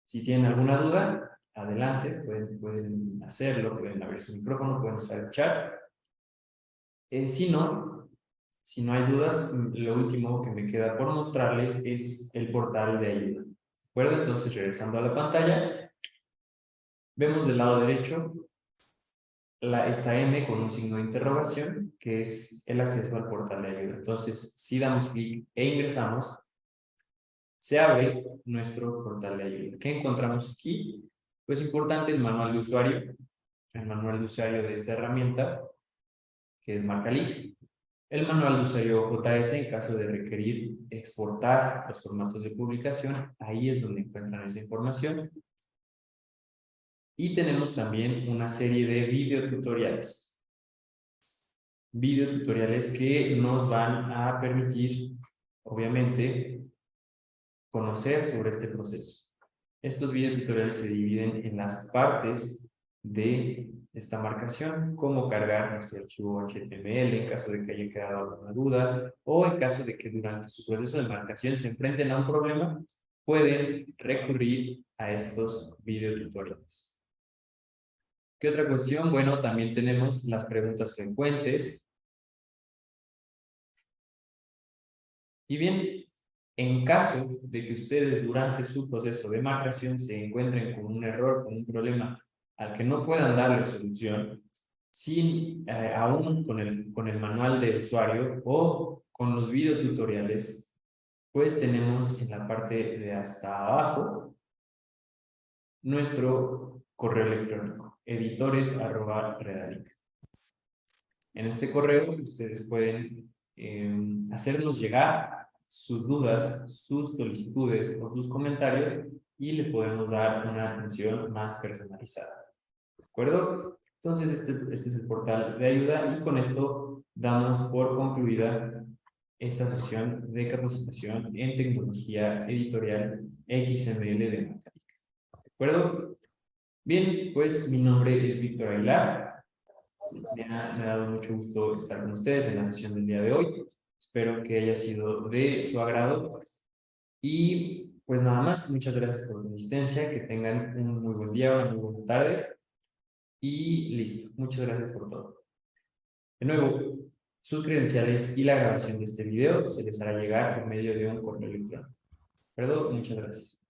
Si tienen alguna duda, adelante, pueden hacerlo, pueden abrir su micrófono, pueden usar el chat. Si no hay dudas, lo último que me queda por mostrarles es el portal de ayuda. ¿De acuerdo? Entonces, regresando a la pantalla, vemos del lado derecho esta M con un signo de interrogación, que es el acceso al portal de ayuda. Entonces, si damos clic e ingresamos, se abre nuestro portal de ayuda. ¿Qué encontramos aquí? Pues importante el manual de usuario de esta herramienta, que es Marcalic. El manual de usuario JS en caso de requerir exportar los formatos de publicación, ahí es donde encuentran esa información. Y tenemos también una serie de videotutoriales. Videotutoriales que nos van a permitir, obviamente, conocer sobre este proceso. Estos videotutoriales se dividen en las partes de esta marcación, cómo cargar nuestro archivo HTML en caso de que haya quedado alguna duda, o en caso de que durante su proceso de marcación se enfrenten a un problema, pueden recurrir a estos videotutoriales. ¿Qué otra cuestión? Bueno, también tenemos las preguntas frecuentes. Y bien, en caso de que ustedes durante su proceso de marcación se encuentren con un error, con un problema al que no puedan darle solución, aún con el manual de usuario o con los videotutoriales, pues tenemos en la parte de hasta abajo nuestro correo electrónico, editores@redalic. En este correo ustedes pueden hacernos llegar sus dudas, sus solicitudes o sus comentarios y les podemos dar una atención más personalizada. ¿De acuerdo? Entonces, este es el portal de ayuda y con esto damos por concluida esta sesión de capacitación en tecnología editorial XML de Maca. ¿De acuerdo? Bien, pues mi nombre es Víctor Aguilar. Me ha dado mucho gusto estar con ustedes en la sesión del día de hoy. Espero que haya sido de su agrado. Y pues nada más, muchas gracias por su asistencia, que tengan un muy buen día, una muy buena tarde y listo. Muchas gracias por todo. De nuevo, sus credenciales y la grabación de este video se les hará llegar por medio de un correo electrónico. Perdón, muchas gracias.